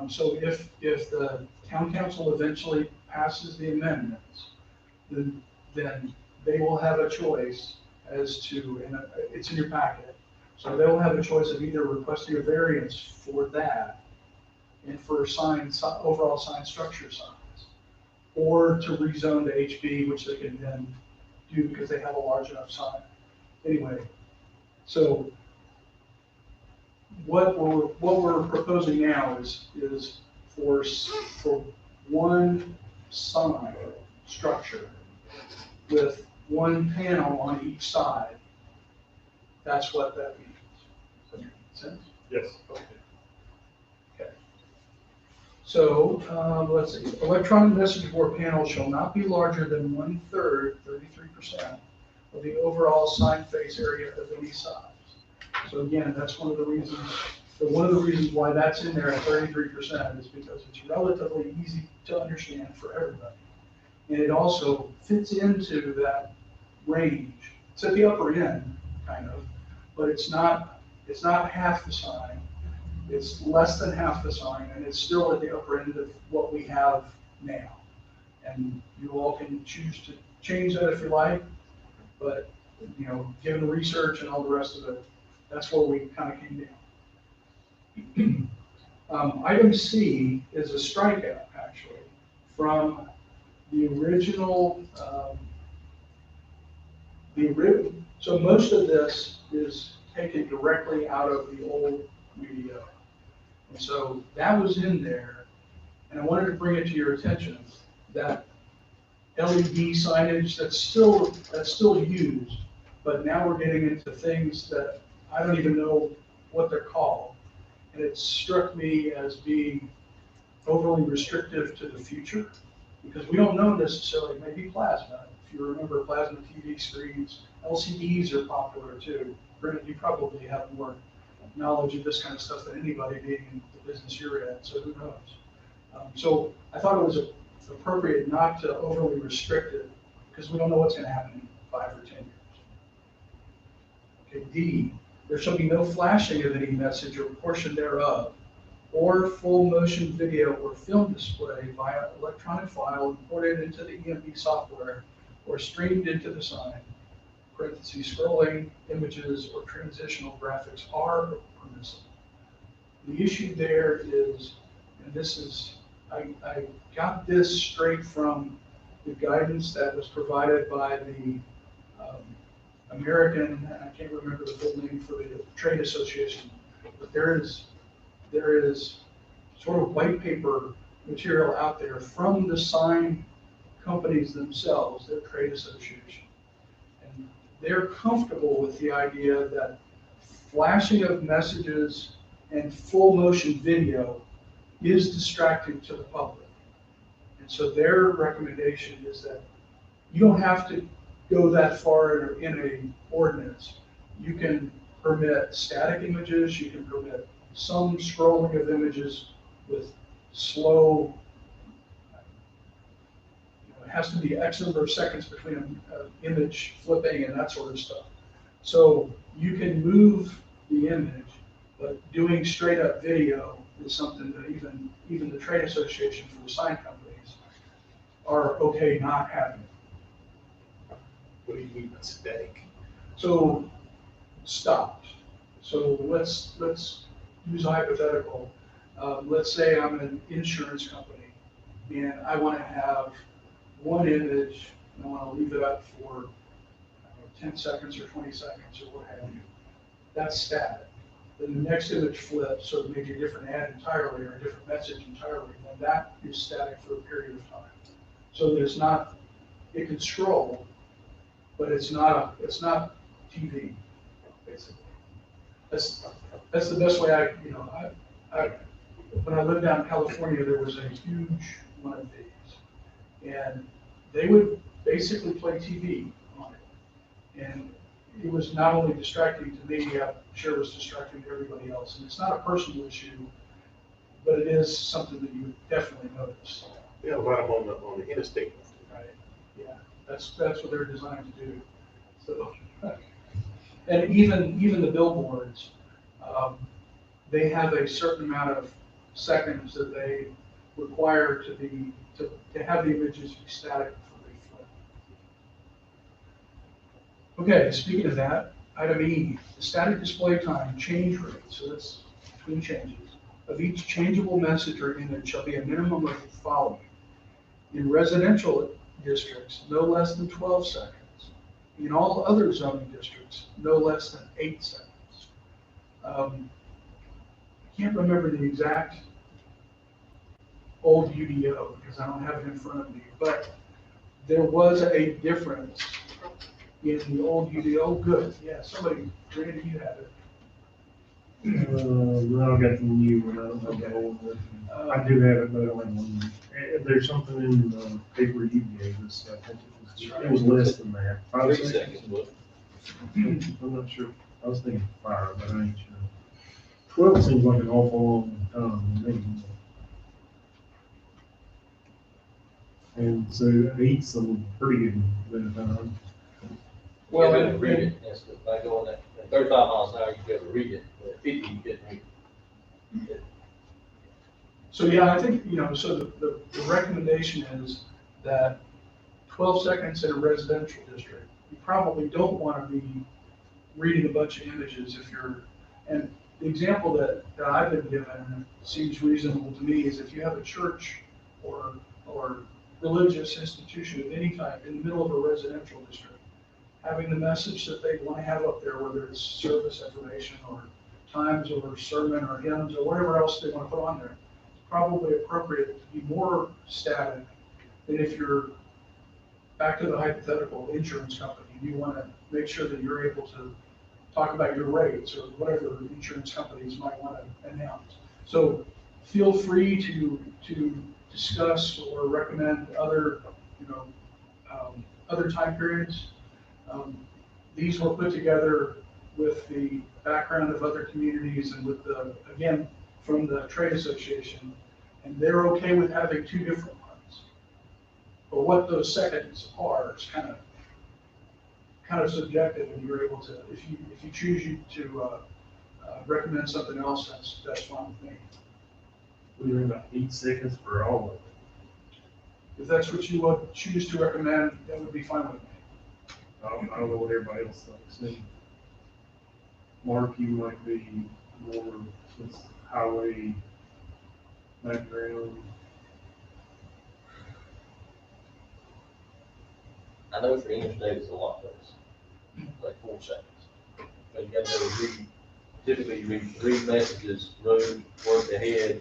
So if the town council eventually passes the amendments, then they will have a choice as to, and it's in your packet, so they will have a choice of either requesting a variance for that and for overall sign structure signs, or to rezone to HB, which they can then do because they have a large enough sign. Anyway, so what we're proposing now is for one sign structure with one panel on each side. That's what that means. Does that make sense? Yes. Okay. So, let's see, electronic message board panel shall not be larger than 1/3, 33%, of the overall sign face area of any size. So again, that's one of the reasons why that's in there at 33% is because it's relatively easy to understand for everybody. And it also fits into that range. It's at the upper end, kind of, but it's not half the sign. It's less than half the sign, and it's still at the upper end of what we have now. And you all can choose to change that if you like, but, you know, given the research and all the rest of it, that's where we kind of came down. Item C is a strikeout, actually, from the original, so most of this is taken directly out of the old UDO. And so that was in there, and I wanted to bring it to your attention that LED signage that's still used, but now we're getting into things that I don't even know what they're called. And it struck me as being overly restrictive to the future, because we don't know necessarily, maybe plasma. If you remember plasma TV screens, LCDs are popular too. Granted, you probably have more knowledge of this kind of stuff than anybody being in the business you're in, so who knows? So I thought it was appropriate not to overly restrict it, because we don't know what's going to happen in 5 or 10 years. Okay, D, there shall be no flashing of any message or portion thereof, or full motion video or film display via electronic file imported into the EMB software or streamed into the sign. Parentheses, scrolling images or transitional graphics are permissible. The issue there is, and this is, I got this straight from the guidance that was provided by the American, I can't remember the full name for the trade association, but there is sort of white paper material out there from the sign companies themselves, their trade association. And they're comfortable with the idea that flashing of messages and full motion video is distracting to the public. And so their recommendation is that you don't have to go that far in a ordinance. You can permit static images, you can permit some scrolling of images with slow, it has to be X number of seconds between an image flipping and that sort of stuff. So you can move the image, but doing straight up video is something that even the trade association for the sign companies are okay not having. What do you mean by static? So stopped. So let's use a hypothetical. Let's say I'm an insurance company and I want to have one image and I want to leave it up for 10 seconds or 20 seconds or what have you. That's static. Then the next image flips, so maybe a different ad entirely or a different message entirely, and that is static for a period of time. So there's not, it can scroll, but it's not TV, basically. That's the best way I when I lived down in California, there was a huge one of these, and they would basically play TV on it. And it was not only distracting to me, I'm sure it was distracting to everybody else. And it's not a personal issue, but it is something that you would definitely notice. We have a lot of them on the interstate. Right, yeah, that's what they're designed to do. So, and even the billboards, they have a certain amount of seconds that they require to have the images be static before they flip. Okay, speaking of that, item E, the static display time change rate, so that's between changes, of each changeable message or image shall be a minimum of the following. In residential districts, no less than 12 seconds. In all other zoning districts, no less than 8 seconds. I can't remember the exact old UDO because I don't have it in front of me, but there was a difference in the old UDO. Good, yeah, somebody, Randy, you have it. No, I got the new one, I don't have the old one. I do have it, but I don't have one. There's something in the paper you gave us, I think it was less than that. 5 3 seconds, but I'm not sure, I was thinking 5, but I ain't sure. 12 seems like an awful long time to me. And so 8's a pretty good bit of time. well, Well, you can read it, yes, by going at 35 miles an hour, you can be able to read it, but at 50, you couldn't read it. So, yeah, I think, so the recommendation is that 12 seconds in a residential district, you probably don't want to be reading a bunch of images if you're, and the example that I've been given, and it seems reasonable to me, is if you have a church or religious institution of any type in the middle of a residential district, having the message that they want to have up there, whether it's service information or times or sermon or hymns or whatever else they want to put on there, it's probably appropriate to be more static than if you're, back to the hypothetical insurance company, you want to make sure that you're able to talk about your rates or whatever insurance companies might want to announce. So feel free to discuss or recommend other, other time periods. These were put together with the background of other communities and with the, again, from the trade association, and they're okay with having 2 different ones. But what those seconds are is kind of subjective, and you're able to, if you choose to recommend something else, that's fine with me. We were about 8 seconds for all of it. If that's what you would choose to recommend, that would be fine with me. I don't know what everybody else thinks. And Mark, you might be more with highway background. I know for interstate it's a lot less, like 4 seconds. But you got to read, typically you read 3 messages, road, work ahead,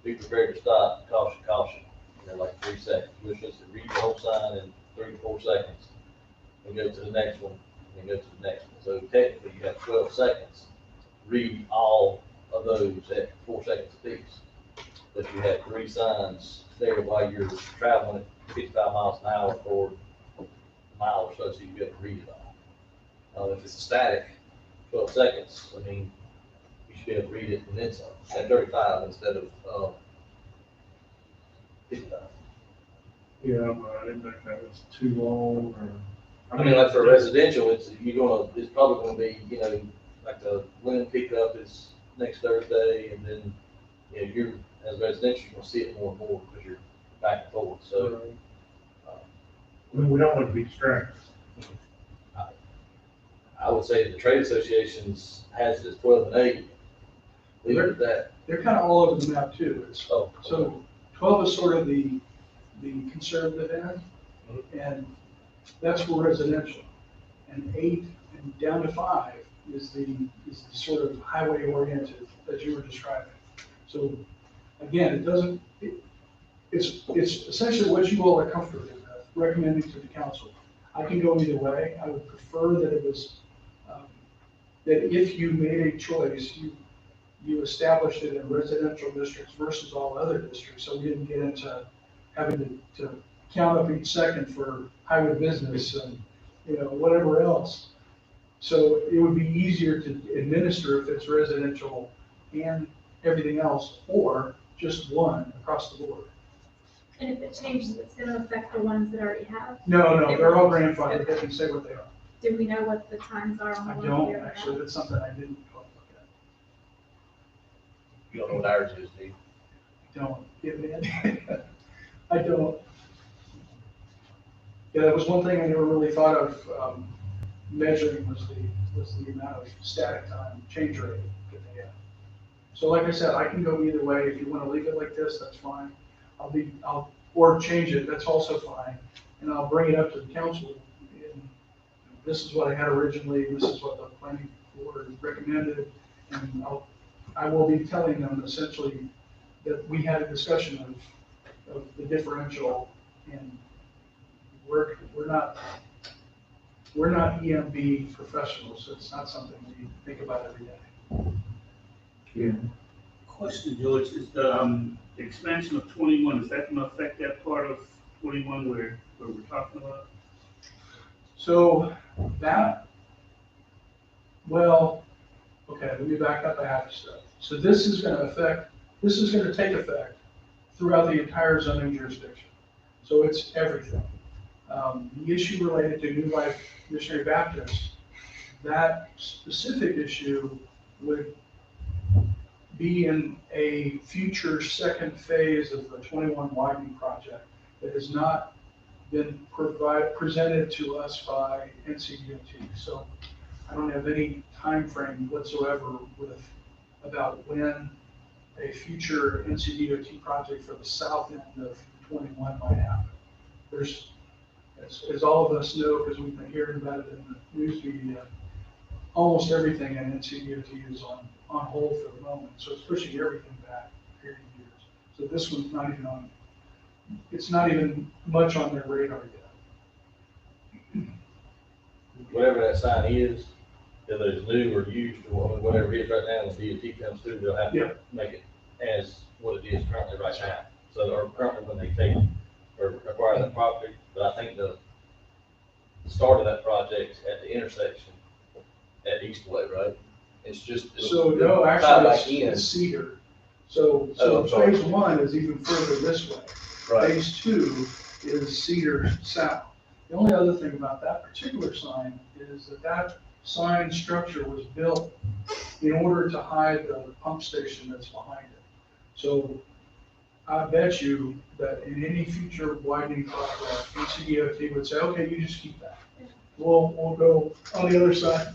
be prepared to stop, caution, caution. And they're like 3 seconds. You're supposed to read the whole sign in 3 to 4 seconds. And go to the next one, and go to the next one. So technically you have 12 seconds. Read all of those at 4 seconds apiece. But you have 3 signs there while you're traveling at 55 miles an hour for a mile or so you can be able to read it all. If it's a static, 12 seconds, I mean, you should be able to read it and then some, at 35 instead of 55. Yeah, I didn't think that was too long or. I mean, like for residential, it's probably gonna be, like the wind pickup is next Thursday, and then, you're, as residential, you're gonna see it more and more because you're back and forth, so. I mean, we don't want to be distracted. I would say the trade associations has it as 12 and 8. Leave it at that. They're kind of all over the map too. Oh, So 12 is sort of the conservative end, and that's for residential. And 8 and down to 5 is the sort of highway oriented that you were describing. So again, it's essentially what you all are comfortable with, recommending to the council. I can go either way. I would prefer that it was, that if you made a choice, you established it in residential districts versus all other districts, so we didn't get into having to count up each second for highway business and, whatever else. So it would be easier to administer if it's residential and everything else, or just one across the board. And if it changes, it's gonna affect the ones that already have. No, they're all grandfathered. They can say what they are. Do we know what the times are on the I ones don't, that already actually, have? that's something I didn't look at. You don't know what ours is, do you? Don't give me any. I don't. Yeah, that was one thing I never really thought of, measuring was the amount of static time, change rate that they have. So like I said, I can go either way. If you want to leave it like this, that's fine. Or change it, that's also fine. And I'll bring it up to the council. And this is what I had originally, this is what the planning board recommended. And I will be telling them essentially that we had a discussion of the differential, and we're not EMB professionals, so it's not something we think about every day. Question, George, is the expansion of 21, is that gonna affect that part of 21 where we're talking about? So that, well, okay, let me back up a half a step. So this is gonna take effect throughout the entire zoning jurisdiction. So it's everything. The issue related to New Life Missionary Baptist, that specific issue would be in a future second phase of the 21 widening project that has not been presented to us by NCDOT. So I don't have any time frame whatsoever about when a future NCDOT project for the south end of 21 might happen. There's, as all of us know, because we've been hearing about it in the news media, almost everything in NCDOT is on hold for the moment, so it's pushing everything back a period of years. So this one's not even on, it's not even much on their radar yet. Whatever that sign is, whether it's new or used or whatever it is right now, when the DOT comes through, they'll have Yeah. to make it as what it is currently right now. So, or currently when they take or acquire that property, but I think the start of that project at the intersection at Eastway, right? It's just. So no, tied actually, back in. it's Cedar. So Oh, I'm sorry. phase one is even further this way. Right. Phase two is Cedar South. The only other thing about that particular sign is that that sign structure was built in order to hide the pump station that's behind it. So I bet you that in any future widening project, NCDOT would say, okay, you just keep that. We'll go on the other side.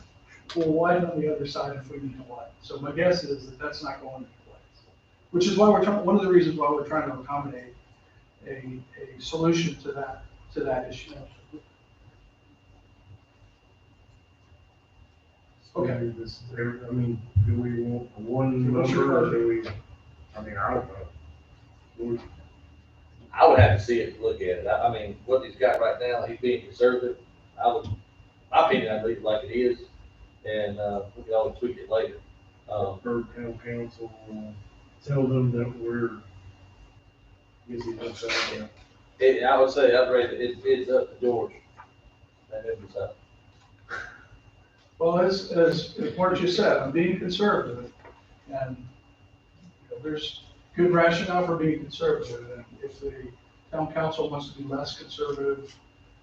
We'll widen on the other side if we need to widen. So my guess is that that's not going into place. Which is why one of the reasons why we're trying to accommodate a solution to that issue. Okay. I mean, do we want one What's your number or do we, I mean, I don't know. I would have to see it, to look at it. I mean, what he's got right now, he's being conservative. My opinion, I'd leave it like it is, and, we can always tweak it later. Or town council, tell them that we're, is he gonna say, I would say, I'd rate it, it's up to George. And then decide. Well, as Mark just said, I'm being conservative, and there's good rationale for being conservative, and if the town council wants to be less conservative,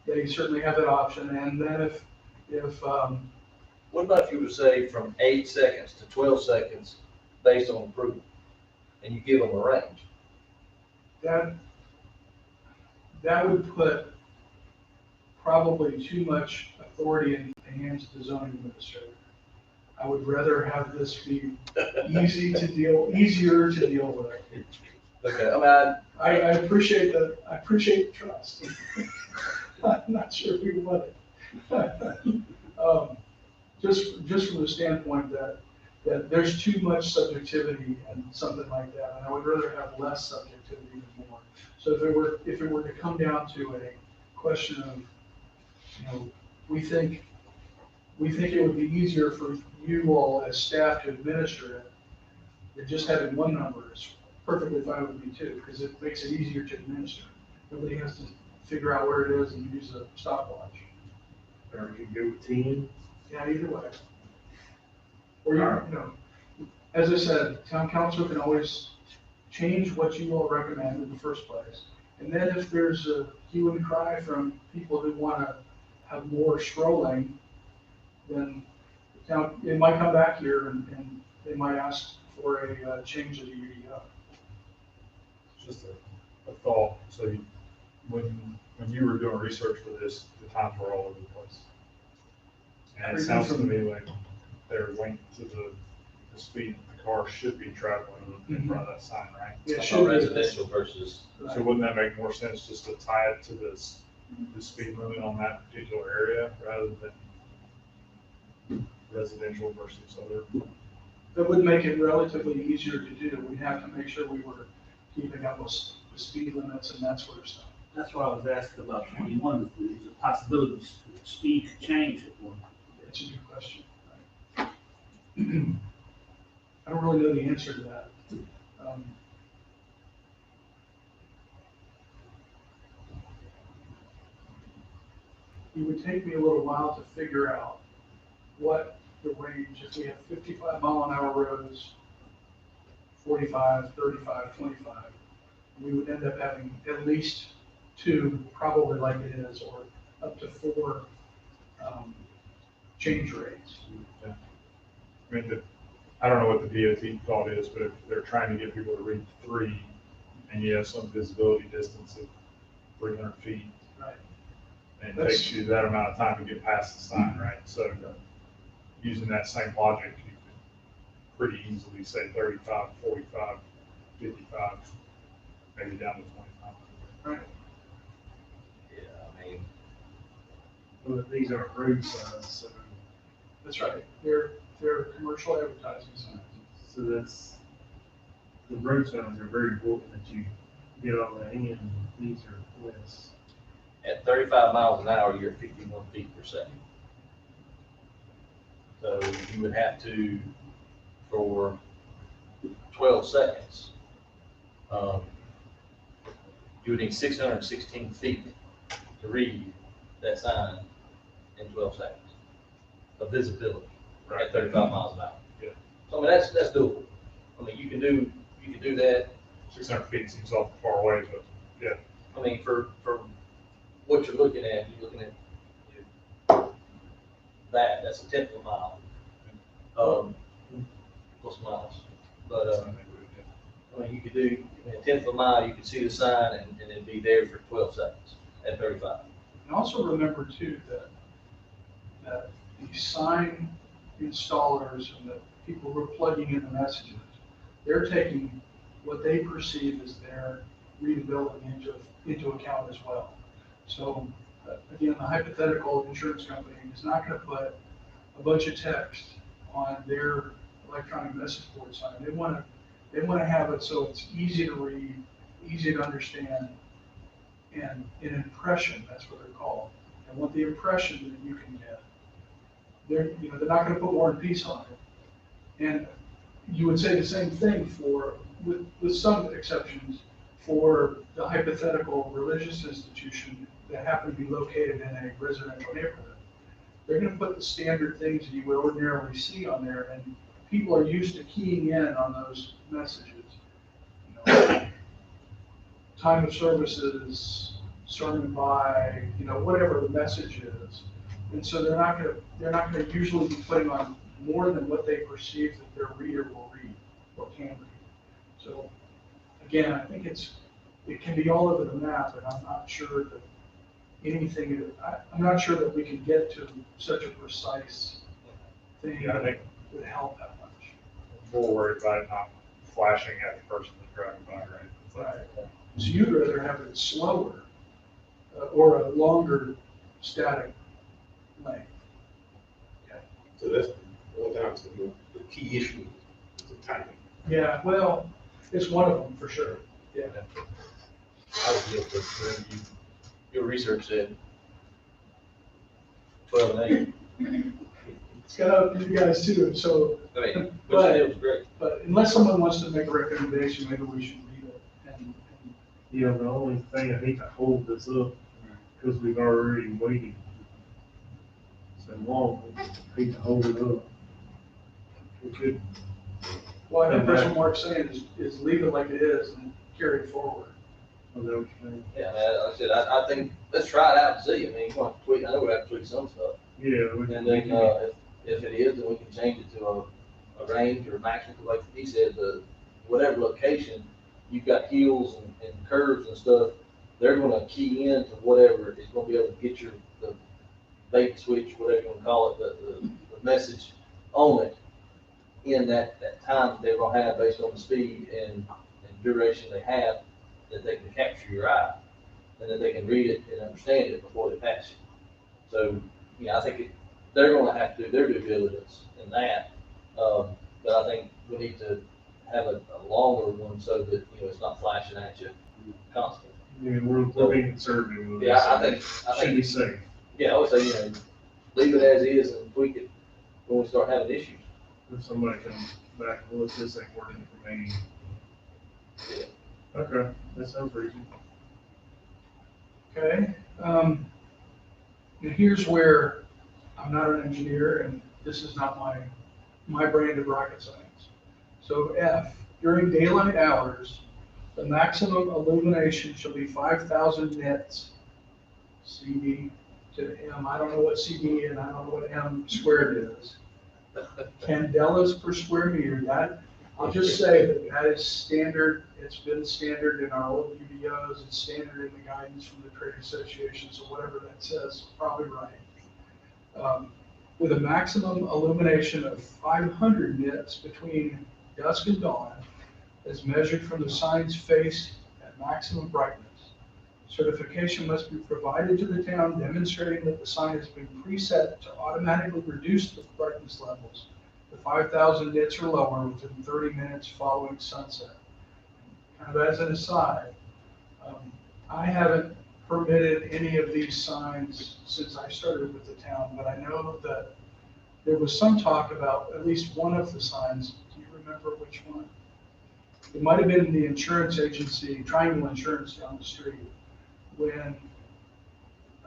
they certainly have that option, and then if What about if you were to say from 8 seconds to 12 seconds based on approval, and you give them a range? that would put probably too much authority in the hands of the zoning administrator. I would rather have this be easier to deal with. Okay, I mean, I appreciate I appreciate the trust. I'm not sure we want it. Just from the standpoint that there's too much subjectivity and something like that, and I would rather have less subjectivity than more. So if it were to come down to a question of, we think it would be easier for you all as staff to administer it, than just having one number is perfectly fine with me too, because it makes it easier to administer. Nobody has to figure out where it is and use a stopwatch. or you go with 10? Yeah, either way. Or as I said, town council can always change what you all recommend in the first place. And then if there's a hue and cry from people who want to have more strolling, then it might come back here and they might ask for a change of the UDO. Just a thought, so when you were doing research for this, the times were all over the place. And it sounds to me like they're linked to the speed the car should be traveling in front of that sign, right? Yeah, I should thought be. residential versus, So wouldn't that make more sense just to tie it to the speed limit on that particular area rather than residential versus other? That would make it relatively easier to do. We'd have to make sure we were keeping up with the speed limits and that sort of stuff. That's why I was asking about 21, is the possibilities, speed could change at one. That's a good question. I don't really know the answer to that. It would take me a little while to figure out what the range, if we have 55-mile-an-hour roads, 45, 35, 25, we would end up having at least two, probably like it is, or up to four change rates. I mean, I don't know what the DOT thought is, but if they're trying to get people to read 3, and you have some visibility distance of 300 feet, Right. and it takes you that amount of time to get past the sign, right? So using that same logic, you could pretty easily say 35, 45, 55, maybe down to 25. Right. Yeah, I mean, But these aren't road signs, so, That's right. They're commercial advertising signs. so that's, the road signs are very important that you get on the end, these are less. at 35 miles an hour, you're 51 feet per second. So you would have to, for 12 seconds, you would need 616 feet to read that sign in 12 seconds of visibility at 35 miles an hour. Yeah. So I mean, that's doable. I mean, you can do that. 600 feet seems awful far away, but yeah. I mean, for what you're looking at, that's a tenth of a mile. Plus miles. But, I mean, you could do, in a tenth of a mile, you could see the sign and it'd be there for 12 seconds at 35. And also remember too, that the sign installers and the people who are plugging in the messages, they're taking what they perceive as their readability into account as well. So, again, the hypothetical insurance company is not gonna put a bunch of text on their electronic message board sign. They wanna have it so it's easy to read, easy to understand, and an impression, that's what they're called. And what the impression that you can get, they're not gonna put War and Peace on it. And you would say the same thing with some exceptions, for the hypothetical religious institution that happen to be located in a residential neighborhood. They're gonna put the standard things that you would ordinarily see on there, and people are used to keying in on those messages. Time of services, sermon by, whatever the message is. And so they're not gonna usually be putting on more than what they perceive that their reader will read or can read. So, again, I think it can be all over the map, and I'm not sure that I'm not sure that we can get to such a precise thing Yeah, I that think would help that much. more worried about it not flashing at the person that's driving by, right? It's like, Right. So you'd rather have it slower, or a longer static length. So that's going down to the key issue, is the timing. Yeah, well, it's one of them for sure. Yeah. I would give whatever your research said. 12 and 8. It's got up to you guys too, so, I mean, which But- it was great. but unless someone wants to make a recommendation, maybe we should read it. And The only thing, I hate to hold this up, because we've already waited so long, I hate to hold it up. We could, Well, I think that's what Mark's saying, is leave it like it is and carry it forward. I know what you're saying. Yeah, man, like I said, I think, let's try it out and see. I mean, we'll have to tweak, I know we have to tweak some stuff. Yeah. we And can- then, if it is, then we can change it to a range or maximum, like he said, whatever location, you've got hills and curves and stuff, they're gonna key in to whatever is gonna be able to get the bait switch, whatever you wanna call it, the message on it in that time that they're gonna have based on the speed and duration they have, that they can capture your eye, and that they can read it and understand it before they pass you. So, I think they're gonna have to do their due diligence in that, but I think we need to have a longer one so that, it's not flashing at you constantly. Yeah, we're being conservative with this. Yeah, I Should think, be safe. yeah, I would say, leave it as is and tweak it when we start having issues. If somebody can back and look, this ain't working for me. Okay, that sounds reasonable. Okay, and here's where I'm not an engineer and this is not my brand of rocket science. So F, during daylight hours, the maximum illumination shall be 5,000 nits, CD to M. I don't know what CD and I don't know what M squared is. Candelas per square meter, that, I'll just say that is standard, it's been standard in our old UDOs, it's standard in the guidance from the trade association, so whatever that says is probably right. With a maximum illumination of 500 nits between dusk and dawn, as measured from the sign's face at maximum brightness. Certification must be provided to the town demonstrating that the sign has been preset to automatically reduce the brightness levels to 5,000 nits or lower within 30 minutes following sunset. Kind of as an aside, I haven't permitted any of these signs since I started with the town, but I know that there was some talk about at least one of the signs. Do you remember which one? It might have been the insurance agency, Triangle Insurance down the street, when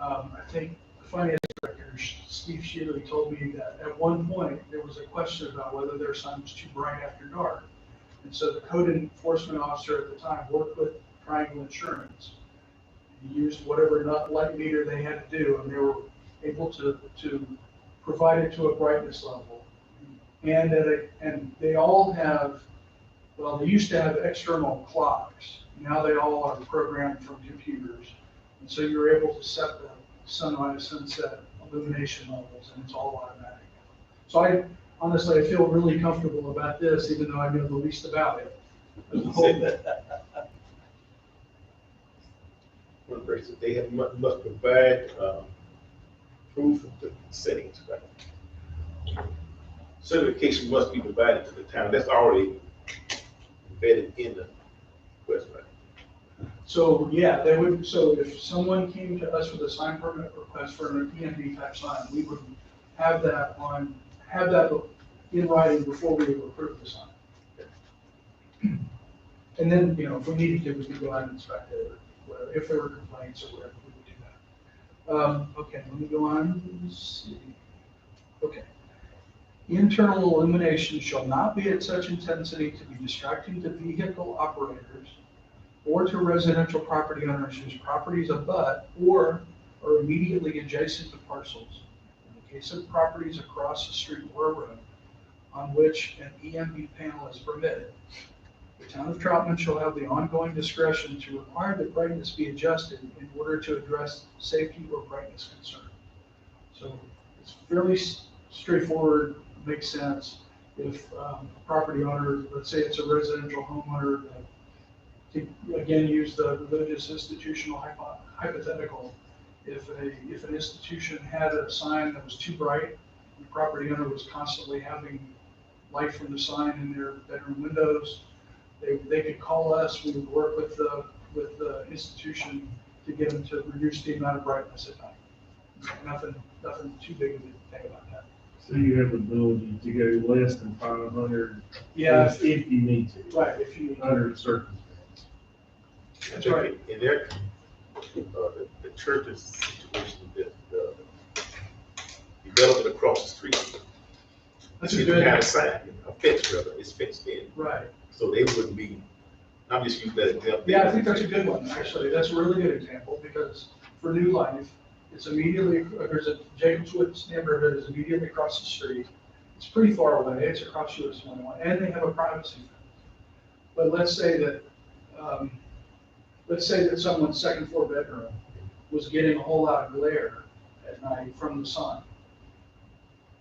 I think the finance director, Steve Shealy, told me that at one point there was a question about whether their sign was too bright after dark. And so the code enforcement officer at the time worked with Triangle Insurance. He used whatever light meter they had to do, and they were able to provide it to a brightness level. And they all have, well, they used to have external clocks. Now they all are programmed from computers. And so you're able to set the sunrise, sunset illumination levels, and it's all automatic. So I honestly, I feel really comfortable about this, even though I know the least about it. One person, they have, must provide, proof of the settings, right? Certification must be provided to the town, that's already embedded in the request, right? So, yeah, they would, so if someone came to us with a sign permit request for an EMD type sign, we would have that in writing before we would approve the sign. And then, you know, if we needed to, we could go out and inspect it, or whatever, if there were complaints or whatever, we would do that. Okay, let me go on, let's see. Okay. Internal illumination shall not be at such intensity to be distracting to vehicle operators or to residential property owners whose properties abut or are immediately adjacent to parcels. In the case of properties across the street or a road on which an EMB panel is permitted, the town of Troutman shall have the ongoing discretion to require that brightness be adjusted in order to address safety or brightness concern. So it's fairly straightforward, makes sense. If a property owner, let's say it's a residential homeowner, to again use the religious institutional hypothetical, if an institution had a sign that was too bright, the property owner was constantly having light from the sign in their bedroom windows, they could call us, we would work with the institution to get them to reduce the amount of brightness at night. Nothing too big of a thing about that. So you have the ability to go less than 500. Yeah. If you need to. Right, if you need to. Under circumstances. That's right. In their, the church's situation, the development across the street. That's You a good, have a sign, a fence rather, it's fenced in, right. so they wouldn't be, I'm just using that example. Yeah, I think that's a good one, actually. That's a really good example, because for New Life, it's immediately, there's a Jacobs Woods neighborhood is immediately across the street. It's pretty far away, it's across US 101, and they have a privacy fence. But let's say that someone's second floor bedroom was getting a whole lot of glare at night from the sun.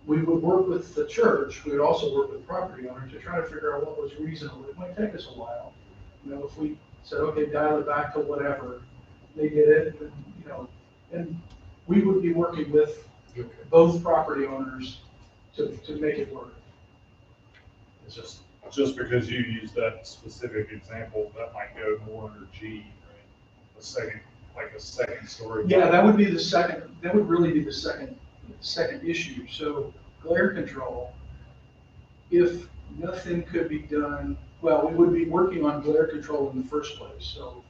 We would work with the church, we would also work with the property owner to try to figure out what was reasonable. It might take us a while. You know, if we said, okay, dial it back to whatever, they did it, and, you know, and we would be working with both property owners to make it work. It's just because you use that specific example, that might go more under G, right? A second story. Yeah, that would be the second, that would really be the second issue. So glare control, if nothing could be done, well, we would be working on glare control in the first place, so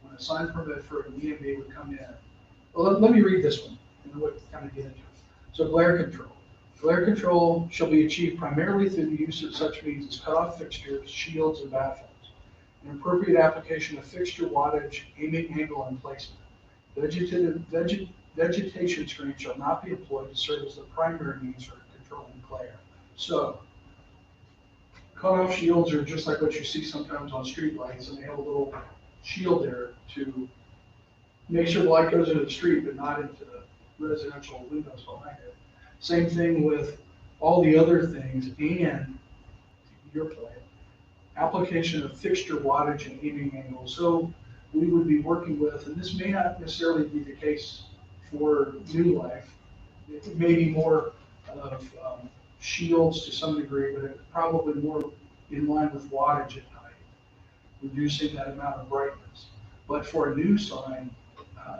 when a sign permit for an EMB would come in, well, let me read this one, and what kind of get into it. So glare control. Glare control shall be achieved primarily through the use of such means as cutoff fixtures, shields, and baffles. An appropriate application of fixture wattage, aiming angle, and placement. Vegetation screen shall not be employed to serve as the primary means for controlling glare. So, cutoff shields are just like what you see sometimes on street lights, and they have a little shield there to make sure the light goes into the street, but not into the residential windows behind it. Same thing with all the other things, and your point, application of fixture wattage and aiming angle. So we would be working with, and this may not necessarily be the case for New Life. It may be more of shields to some degree, but it's probably more in line with wattage at night, reducing that amount of brightness. But for a new sign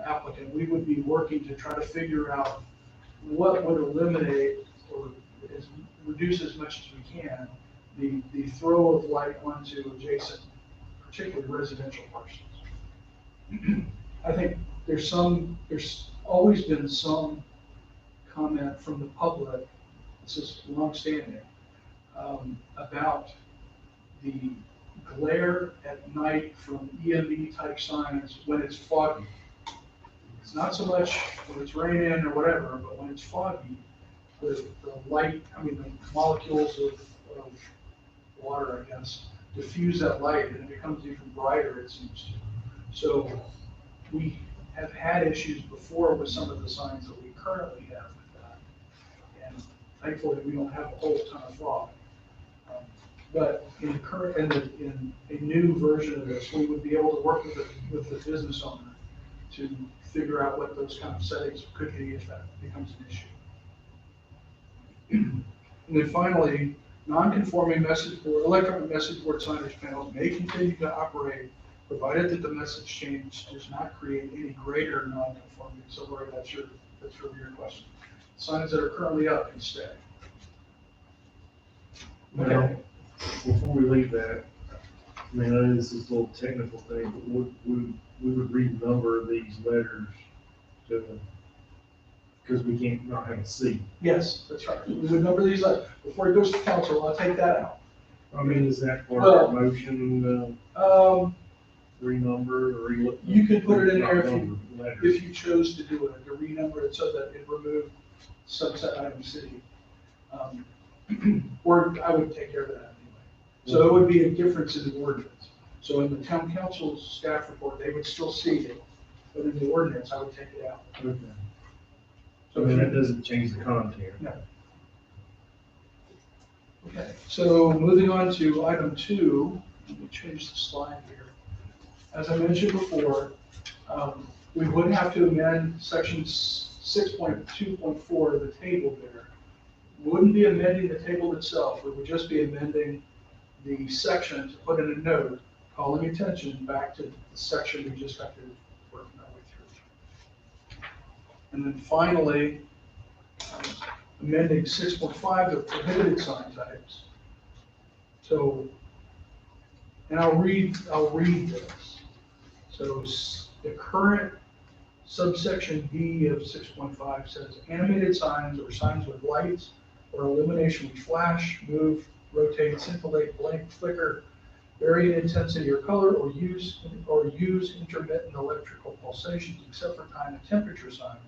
applicant, we would be working to try to figure out what would eliminate or reduce as much as we can the throw of light onto adjacent, particularly residential parcels. I think there's always been some comment from the public, this is longstanding, about the glare at night from EMB type signs when it's foggy. It's not so much when it's raining or whatever, but when it's foggy, the light, the molecules of water, I guess, diffuse that light and it becomes even brighter, it seems to. So we have had issues before with some of the signs that we currently have with that. And thankfully, we don't have a whole ton of fog. But in a new version of this, we would be able to work with the business owner to figure out what those kind of settings could be if that becomes an issue. And then finally, non-conforming message board, electronic message board signage panels may continue to operate provided that the message change does not create any greater non-conformity. So Lori, that's really your question. Signs that are currently up can stay. Now, before we leave that, I know this is a little technical thing, but we would renumber these letters because we can't not have a C. Yes, that's right. We would number these up. Before it goes to council, I'll take that out. Is that part of the motion, renumber or relook? You could put it in there if you chose to do it, to renumber it so that it removed subset item C. Or I would take care of that anyway. So it would be a difference in the ordinance. So in the town council's staff report, they would still see it, but in the ordinance, I would take it out. Okay. So that doesn't change the content. No. Okay, so moving on to item 2, let me change the slide here. As I mentioned before, we would have to amend section 6.2.4 of the table there. Wouldn't be amending the table itself, we would just be amending the section to put in a note, calling attention back to the section we just got to work our way through. And then finally, amending 6.5 of prohibited sign types. So, and I'll read this. So the current subsection D of 6.5 says animated signs or signs with lights or illumination which flash, move, rotate, scintillate, blink, flicker, vary in intensity or color, or use intermittent electrical pulsations except for time and temperature signs.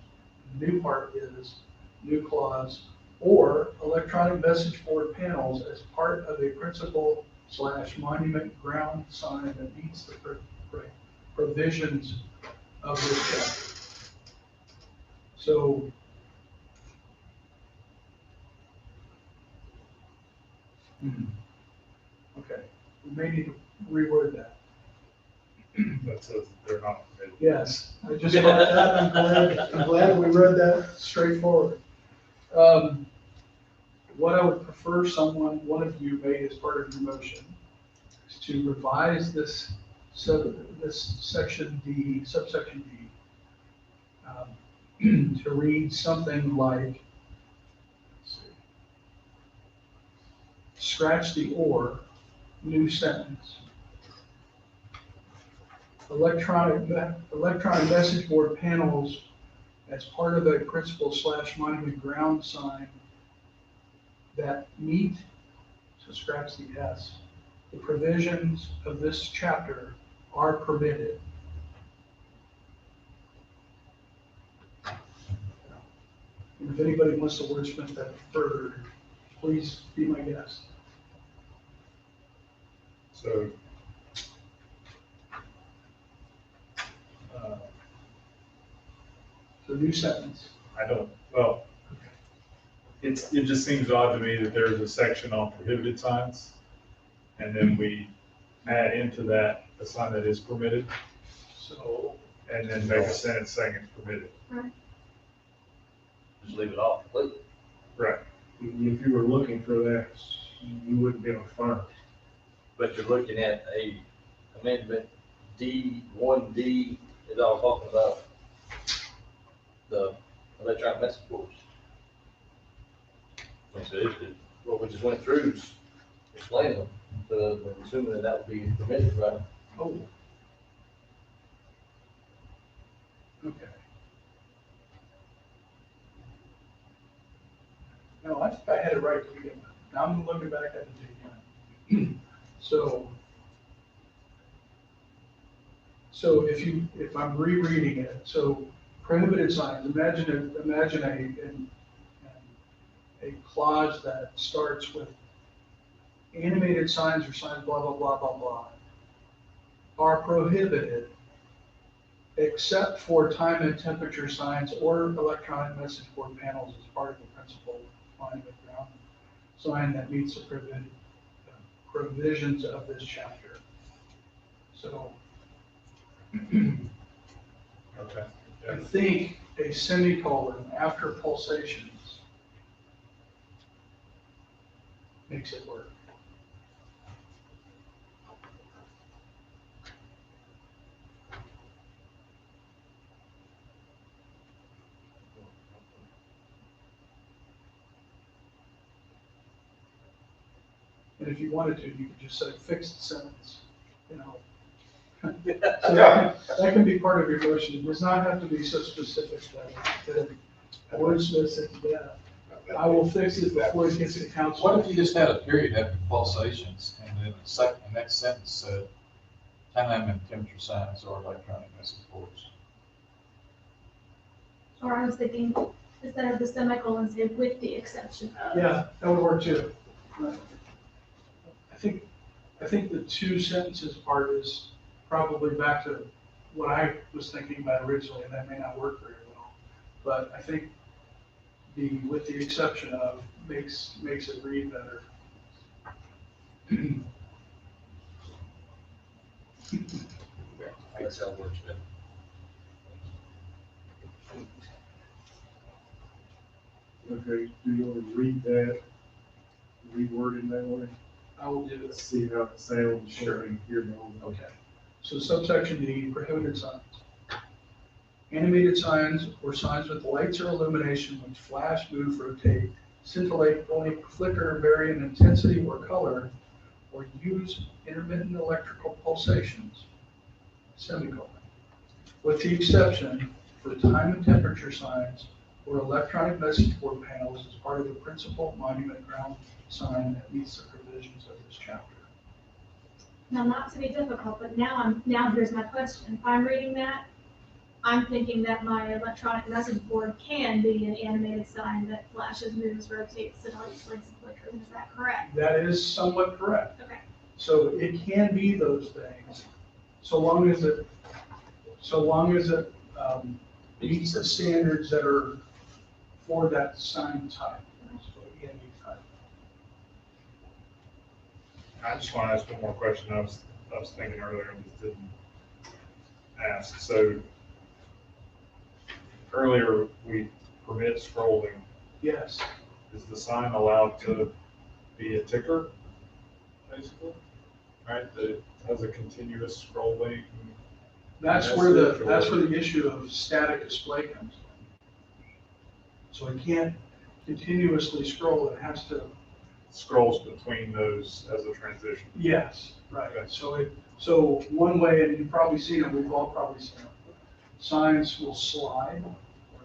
The new part is new clause, or electronic message board panels as part of a principal/monument ground sign that meets the provisions of this chapter. So, okay, we may need to reword that. That says they're not permitted. Yes, I just got that. I'm glad we read that straightforward. What I would prefer one of you made as part of your motion is to revise this section D, subsection D, to read something like, let's see, scratch the or, new sentence. Electronic message board panels as part of a principal/monument ground sign that meet, so scratch the S, the provisions of this chapter are permitted. And if anybody wants to wordsmith that further, please be my guest. So, So new sentence. I don't, well, it just seems odd to me that there's a section on prohibited signs, and then we add into that a sign that is permitted, So, and then make a sentence saying it's permitted. Just leave it off completely. Right. If you were looking for that, you wouldn't be able to find it. But you're looking at a amendment D, 1D, is all talking about the electronic message boards. And so what we just went through is explaining them, so I'm assuming that would be permitted, right? oh. Okay. No, I think I had it right to begin with. Now I'm looking back at it again. So if I'm rereading it, so prohibited signs, imagine a clause that starts with animated signs or signs blah, blah, blah, blah, blah, are prohibited except for time and temperature signs or electronic message board panels as part of the principal monument ground sign that meets the provisions of this chapter. So Okay. I think a semicolon after pulsations makes it work. And if you wanted to, you could just say fixed sentence, you know. So that can be part of your motion. It does not have to be so specific that it wordsmiths it to death. I will fix it before it gets to council. What if you just had a period after pulsations, and then the next sentence said, time and temperature signs or electronic message boards? Or I was thinking, instead of the semicolon, say with the exception of. Yeah, that would work too. I think the two sentences part is probably back to what I was thinking about originally, and that may not work very well. But I think with the exception of makes it read better. That's how it works, man. Okay, do you want to read that, reword it that way? I will do Let's this. see how it sounds. Sure. Here, no. Okay. So subsection D, prohibited signs. Animated signs or signs with lights or illumination which flash, move, rotate, scintillate, blink, flicker, vary in intensity or color, or use intermittent electrical pulsations, semicolon. With the exception for time and temperature signs or electronic message board panels as part of the principal monument ground sign that meets the provisions of this chapter. Now, not to be difficult, but now here's my question. If I'm reading that, I'm thinking that my electronic message board can be an animated sign that flashes, moves, rotates, scintillates, blinks, and flickers. Is that correct? That is somewhat correct. Okay. So it can be those things, so long as it meets the standards that are for that sign type. So it can be type. I just want to ask one more question. I was thinking earlier and just didn't ask. So earlier, we permit scrolling. Yes, Is the sign allowed to be a ticker, basically? Right, that has a continuous scrolling? that's where the issue of static display comes in. So it can't continuously scroll, it has to scrolls between those as a transition. Yes, right. Okay. So one way, and you've probably seen it, we've all probably seen it, signs will slide, or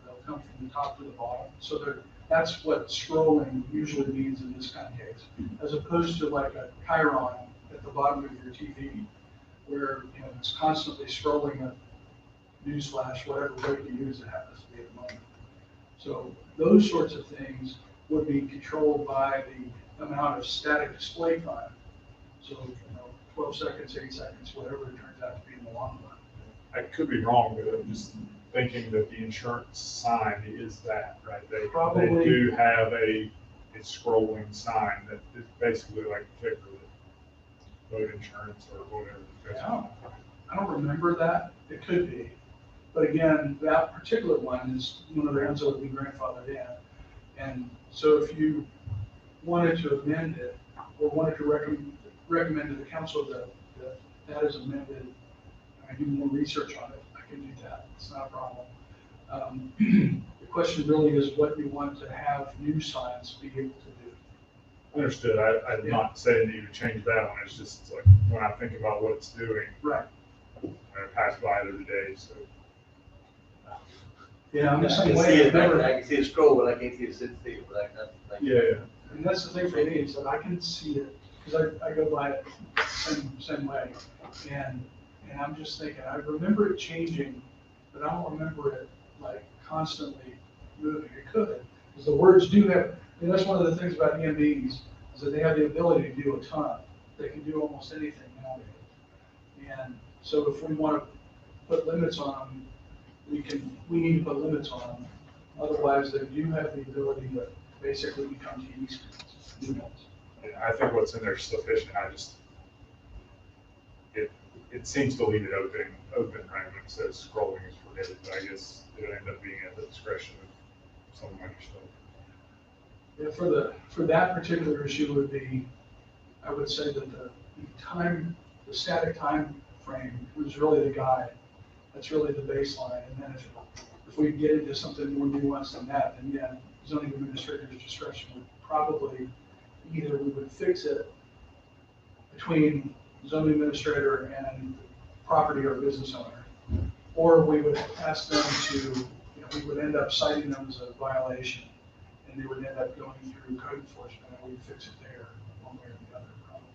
they'll come from the top to the bottom. So that's what scrolling usually means in this kind of case, as opposed to like a chyron at the bottom of your TV, where, you know, it's constantly scrolling a newsflash, whatever way you use it happens to be at the moment. So those sorts of things would be controlled by the amount of static display time. So, you know, 12 seconds, 8 seconds, whatever it turns out to be in the long run. I could be wrong, but I'm just thinking that the insurance sign is that, right? They Probably. do have a scrolling sign that is basically like a ticker that boat insurance or whatever. Yeah. I don't remember that. It could be. But again, that particular one is one of the ones that would be grandfathered in. And so if you wanted to amend it, or wanted to recommend to the council that is amended, I do more research on it, I can do that. It's not a problem. The question really is what you want to have new signs be able to do. Understood. I'm not saying you to change that one. It's just like when I think about what it's doing, Right. I passed by it the other day, so. Yeah, I'm the I same can see way. it, I've never- I can see it scroll, but I can't see it sit still, but that's the thing. Yeah, And that's the thing for me, is that I can see it, because I go by it same way. And I'm just thinking, I remember it changing, but I don't remember it like constantly moving. It could, because the words do have, and that's one of the things about EMBs, is that they have the ability to do a ton. They can do almost anything nowadays. And so if we want to put limits on them, we need to put limits on them. Otherwise, they do have the ability to basically become TV screens. yeah, I think what's in there is sufficient. It seems to leave it open, right, when it says scrolling is prohibited, but I guess it'll end up being at the discretion of someone like yourself. Yeah, for that particular issue would be, I would say that the static time frame was really the guide. That's really the baseline. And then if we get into something more nuanced than that, then yeah, zoning administrator's discretion would probably, either we would fix it between zoning administrator and property or business owner, or we would ask them to, you know, we would end up citing them as a violation, and they would end up going through code enforcement, and we'd fix it there, one way or the other, probably.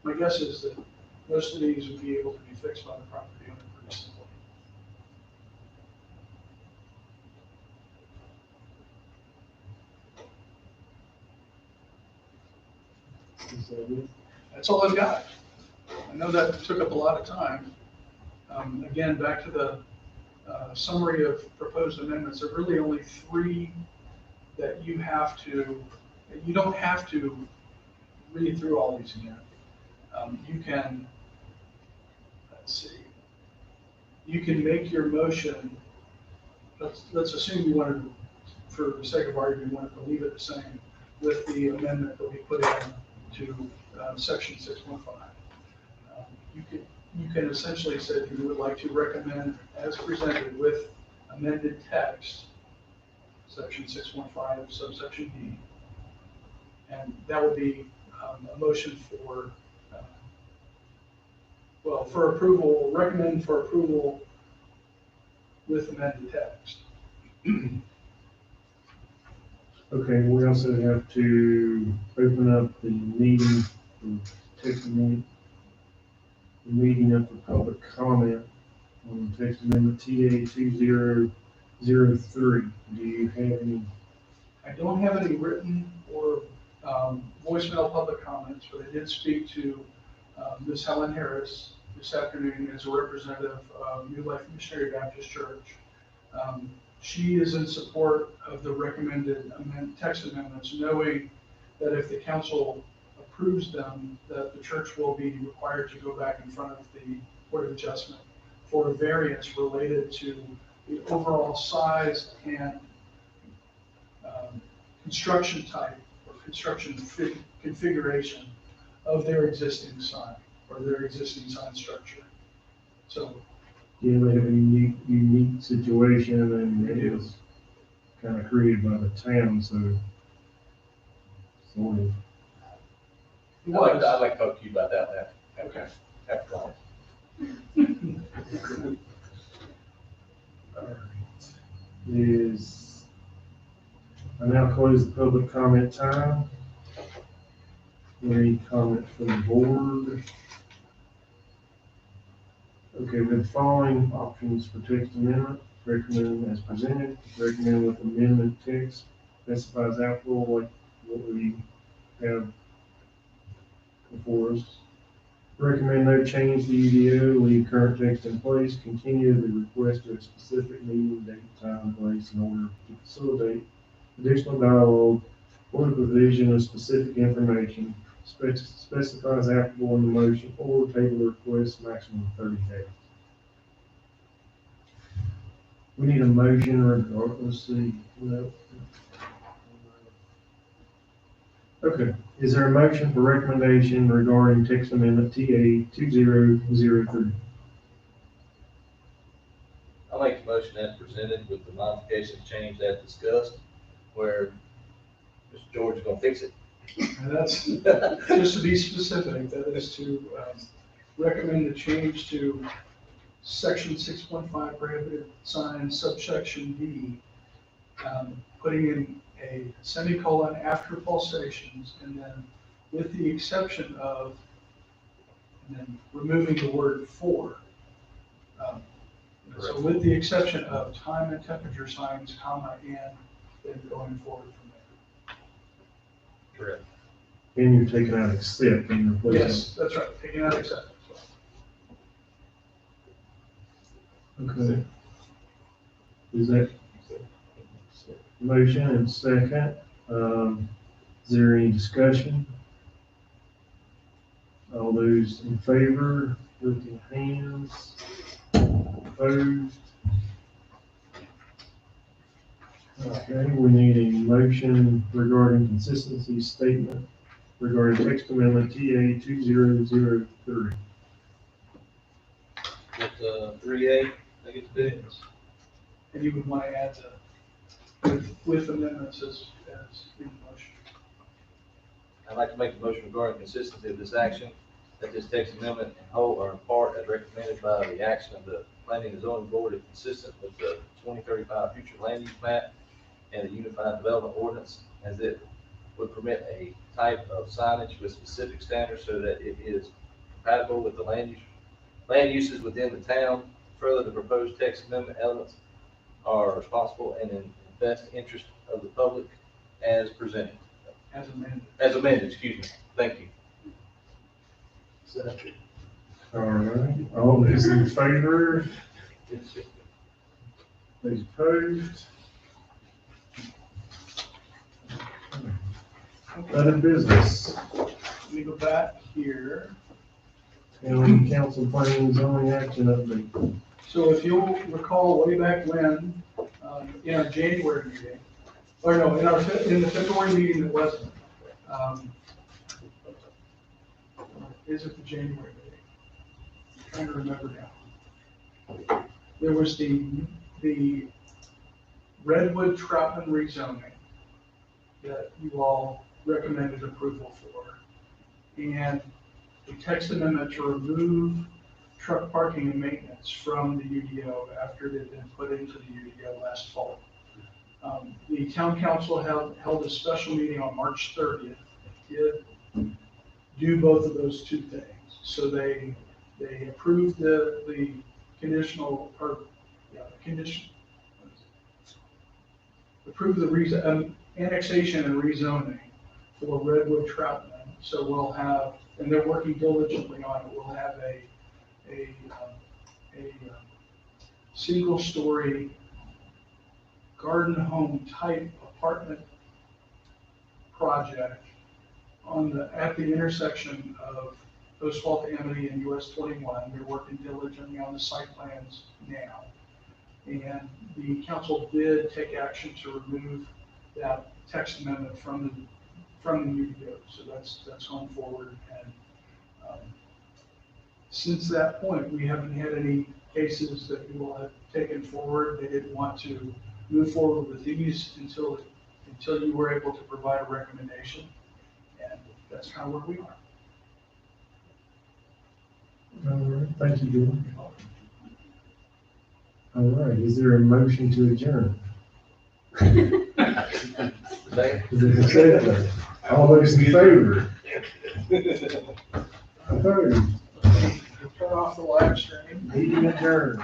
My guess is that most of these would be able to be fixed by the property owner pretty simply. That's all I've got. I know that took up a lot of time. Again, back to the summary of proposed amendments, there are really only 3 that you don't have to read through all these again. You can, let's see, you can make your motion, let's assume you wanted, for the sake of argument, you wanted to leave it the same with the amendment that we put in to section 615. You can essentially say that you would like to recommend as presented with amended text, section 615, subsection D. And that would be a motion for, for approval, recommend for approval with amended text. Okay, we also have to open up the meeting, the meeting up for public comment on text amendment TA 2003. Do you have any? I don't have any written or voicemail public comments, but I did speak to Ms. Helen Harris this afternoon as a representative of New Life Missionary Baptist Church. She is in support of the recommended text amendments, knowing that if the council approves them, that the church will be required to go back in front of the Board of Adjustment for a variance related to the overall size and construction type or construction configuration of their existing sign or their existing sign structure. So Yeah, they have a unique situation, and it was kind of created by the town, so morning. I'd like to talk to you about that Okay. after class. I now close the public comment time. Any comment from the board? Okay, we have the following options for text amendment. Recommend as presented, recommend with amendment text, specifies applicable like what we have before us. Recommend no change to UDO, leave current text in place, continue the request to a specific meeting, date, time, place in order to facilitate additional dialogue or the provision of specific information, specifies applicable in the motion or table the request maximum of 30 days. We need a motion regardless, let's see. No. Okay, is there a motion for recommendation regarding text amendment TA 2003? I'll make the motion as presented with the modification change as discussed, where Mr. George is gonna fix it. And that's, just to be specific, that is to recommend a change to section 6.5 prohibited signs subsection D, putting in a semicolon after pulsations, and then with the exception of, and then removing the word for. So with the exception of time and temperature signs, comma, and then going forward from there. Correct. And you're taking out accept and replacing. Yes, that's right, taking out acceptance. Okay. Is that motion and second? Is there any discussion? All those in favor, with your hands. Opposed? Okay, we need a motion regarding consistency statement regarding text amendment TA 2003. With 3A, I get the bids. And you would want to add with amendments as in the motion. I'd like to make a motion regarding consistency of this action, that this text amendment in whole or in part as recommended by the action of the Planning and Zoning Board is consistent with the 2035 future land use map and the Unified Development Ordinance, as it would permit a type of signage with specific standards so that it is compatible with the land uses within the town. Further, the proposed text amendment elements are responsible and in the best interest of the public as presented. As amended, excuse me. Thank you. All right, all those in favor? Those opposed? Other business, Let me go back here. and council planning zoning action update. So if you'll recall way back when, in our January meeting, or no, in the February meeting that wasn't, is it the January meeting? I'm trying to remember now. There was the Redwood Troutman rezoning that you all recommended approval for. And the text amendment to remove truck parking and maintenance from the UDO after it had been put into the UDO last fall. The town council held a special meeting on March 30th. It did do both of those two things. So they approved the conditional, or, yeah, the condition, approved the annexation and rezoning for Redwood Troutman. So we'll have, and they're working diligently on it, we'll have a single-story garden home type apartment project at the intersection of Oswald Amity and US 21. They're working diligently on the site plans now. And the council did take action to remove that text amendment from the UDO. So that's going forward. And since that point, we haven't had any cases that you all have taken forward. They didn't want to move forward with these until you were able to provide a recommendation. that's kind of where we are. All right, thank you, George. All right, is there a motion to adjourn? Is there a second? All those in favor? Opposed? Turn off the live stream. Meeting adjourned.